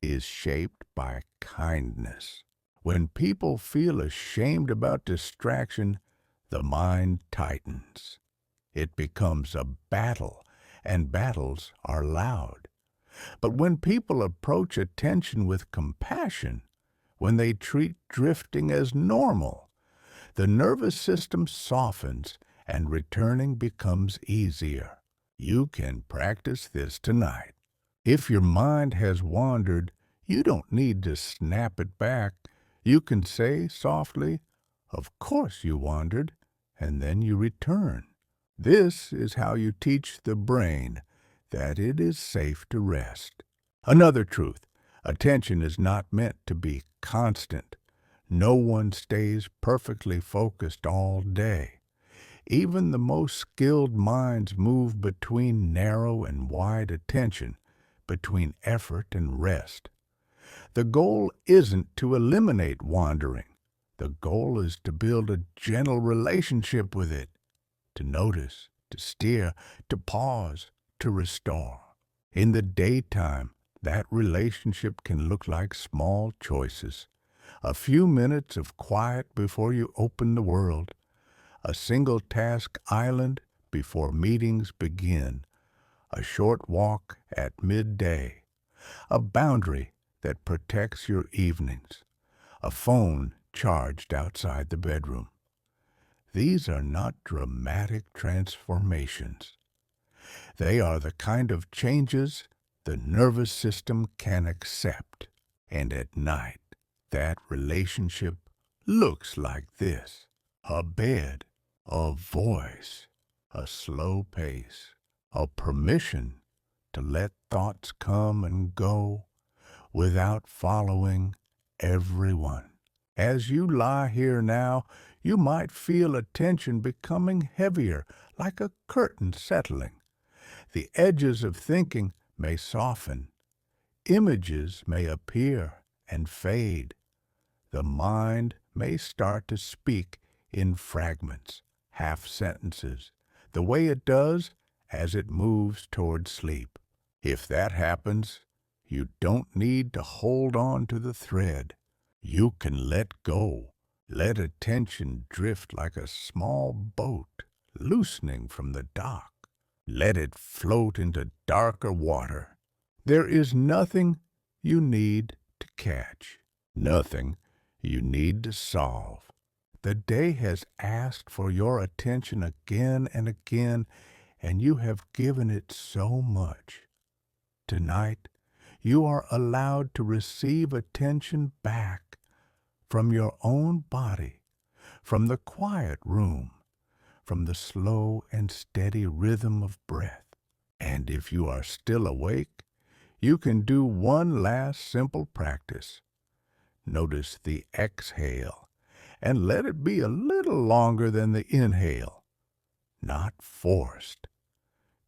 is shaped by kindness. When people feel ashamed about distraction, the mind tightens. It becomes a battle, and battles are loud. But when people approach attention with compassion, when they treat drifting as normal, the nervous system softens and returning becomes easier. You can practice this tonight. If your mind has wandered, you don't need to snap it back. You can say softly, "Of course you wandered," and then you return. This is how you teach the brain that it is safe to rest. Another truth, attention is not meant to be constant. No one stays perfectly focused all day. Even the most skilled minds move between narrow and wide attention, between effort and rest. The goal isn't to eliminate wandering. The goal is to build a gentle relationship with it, to notice, to steer, to pause, to restore. In the daytime, that relationship can look like small choices. A few minutes of quiet before you open the world. A single task island before meetings begin. A short walk at midday. A boundary that protects your evenings. A phone charged outside the bedroom. These are not dramatic transformations. They are the kind of changes the nervous system can accept. And at night, That relationship looks like this: a bed, a voice, a slow pace, a permission to let thoughts come and go without following everyone. As you lie here now, you might feel a tension becoming heavier, like a curtain settling. The edges of thinking may soften. Images may appear and fade. The mind may start to speak in fragments, half sentences, the way it does as it moves toward sleep. If that happens, you don't need to hold on to the thread. You can let go. Let attention drift like a small boat loosening from the dock. Let it float into darker water. There is nothing you need to catch, nothing you need to solve. The day has asked for your attention again and again, and you have given it so much. Tonight, you are allowed to receive attention back from your own body, from the quiet room, from the slow and steady rhythm of breath. And if you are still awake, you can do one last simple practice. Notice the exhale, and let it be a little longer than the inhale. Not forced,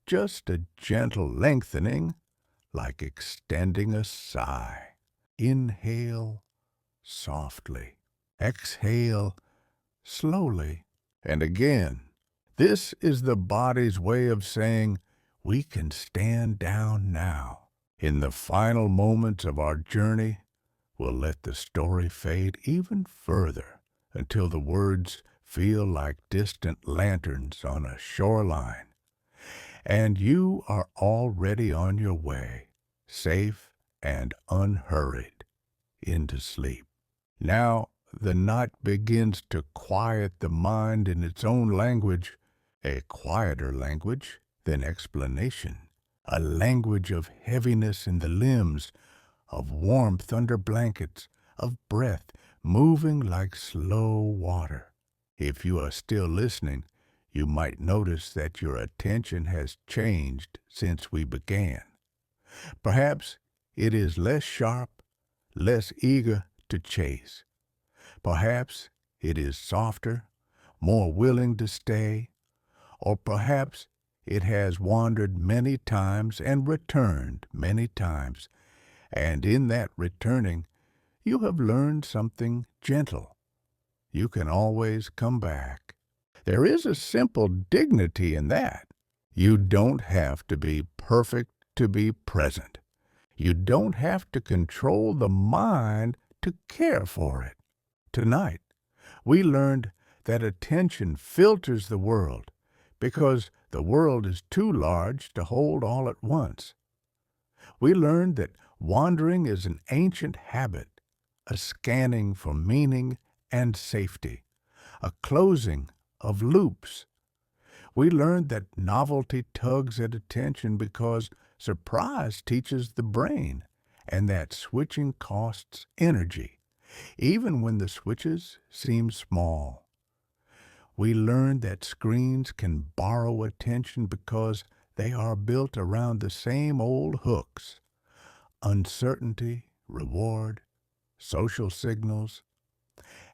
just a gentle lengthening, like extending a sigh. Inhale softly. Exhale slowly. And again. This is the body's way of saying, we can stand down now. In the final moments of our journey, we'll let the story fade even further until the words feel like distant lanterns on a shoreline. And you are already on your way, safe and unhurried, into sleep. Now the night begins to quiet the mind in its own language, a quieter language than explanation, a language of heaviness in the limbs, of warmth under blankets, of breath moving like slow water. If you are still listening, you might notice that your attention has changed since we began. Perhaps it is less sharp, less eager to chase. Perhaps it is softer, more willing to stay, or perhaps it has wandered many times and returned many times, and in that returning you have learned something gentle. You can always come back. There is a simple dignity in that. You don't have to be perfect to be present. You don't have to control the mind to care for it. Tonight, we learned that attention filters the world because the world is too large to hold all at once. We learned that wandering is an ancient habit, a scanning for meaning and safety, a closing of loops. We learned that novelty tugs at attention because surprise teaches the brain, and that switching costs energy, even when the switches seem small. We learned that screens can borrow attention because they are built around the same old hooks: uncertainty, reward, social signals,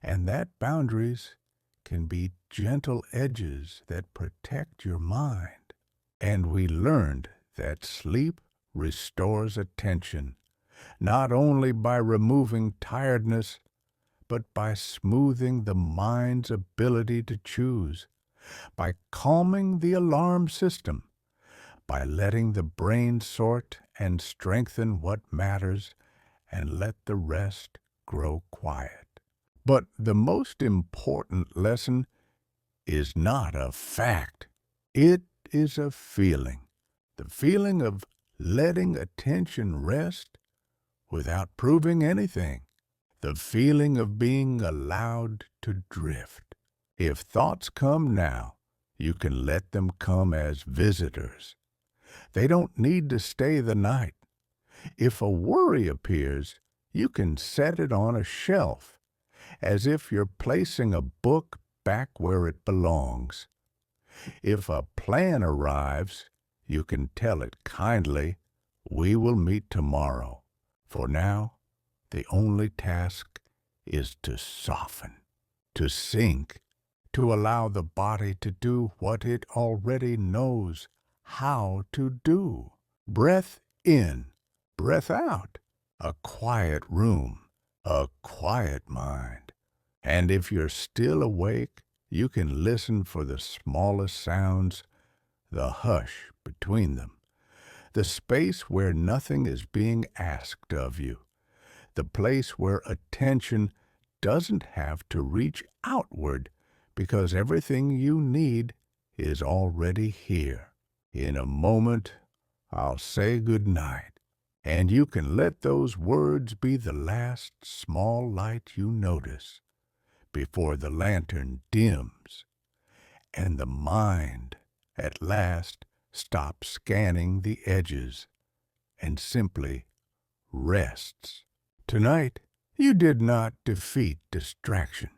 and that boundaries can be gentle edges that protect your mind. And we learned that sleep restores attention, not only by removing tiredness, but by smoothing the mind's ability to choose, by calming the alarm system, by letting the brain sort and strengthen what matters and let the rest grow quiet. But the most important lesson is not a fact. It is a feeling, the feeling of letting attention rest without proving anything, the feeling of being allowed to drift. If thoughts come now, you can let them come as visitors. They don't need to stay the night. If a worry appears, You can set it on a shelf, as if you're placing a book back where it belongs. If a plan arrives, you can tell it kindly, "We will meet tomorrow. For now, the only task is to soften, to sink, to allow the body to do what it already knows how to do." Breath in, breath out. A quiet room, a quiet mind. And if you're still awake, you can listen for the smallest sounds, the hush between them, the space where nothing is being asked of you, the place where attention doesn't have to reach outward because everything you need is already here. In a moment, I'll say good night, and you can let those words be the last small light you notice before the lantern dims and the mind at last stops scanning the edges and simply rests. Tonight, you did not defeat distraction.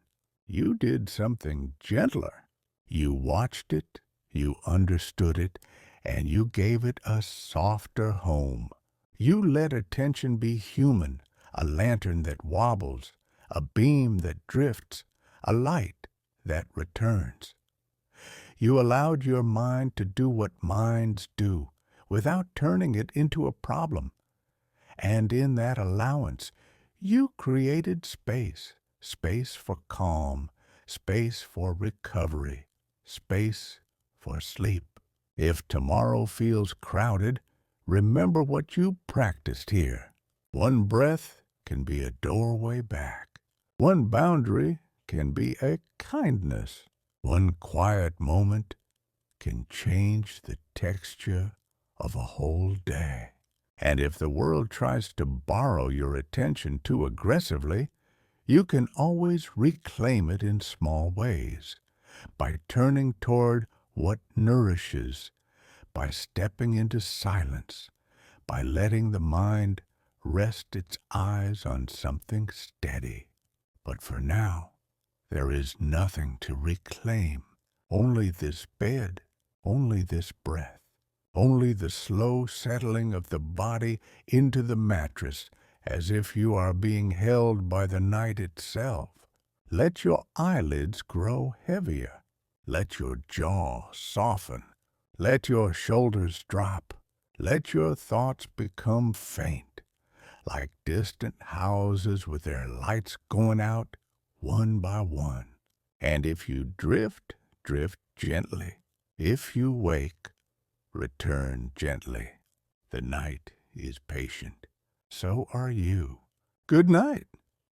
You did something gentler. You watched it, you understood it, and you gave it a softer home. You let attention be human, a lantern that wobbles, a beam that drifts, a light that returns. You allowed your mind to do what minds do, without turning it into a problem. And in that allowance, you created space, space for calm, space for recovery, space for sleep. If tomorrow feels crowded, remember what you practiced here. One breath can be a doorway back. One boundary can be a kindness. One quiet moment can change the texture of a whole day. And if the world tries to borrow your attention too aggressively, you can always reclaim it in small ways, by turning toward what nourishes, by stepping into silence, by letting the mind rest its eyes on something steady. But for now, there is nothing to reclaim, only this bed, only this breath. Only the slow settling of the body into the mattress, as if you are being held by the night itself. Let your eyelids grow heavier. Let your jaw soften. Let your shoulders drop. Let your thoughts become faint, like distant houses with their lights going out one by one. And if you drift, drift gently. If you wake, return gently. The night is patient. So are you. Good night.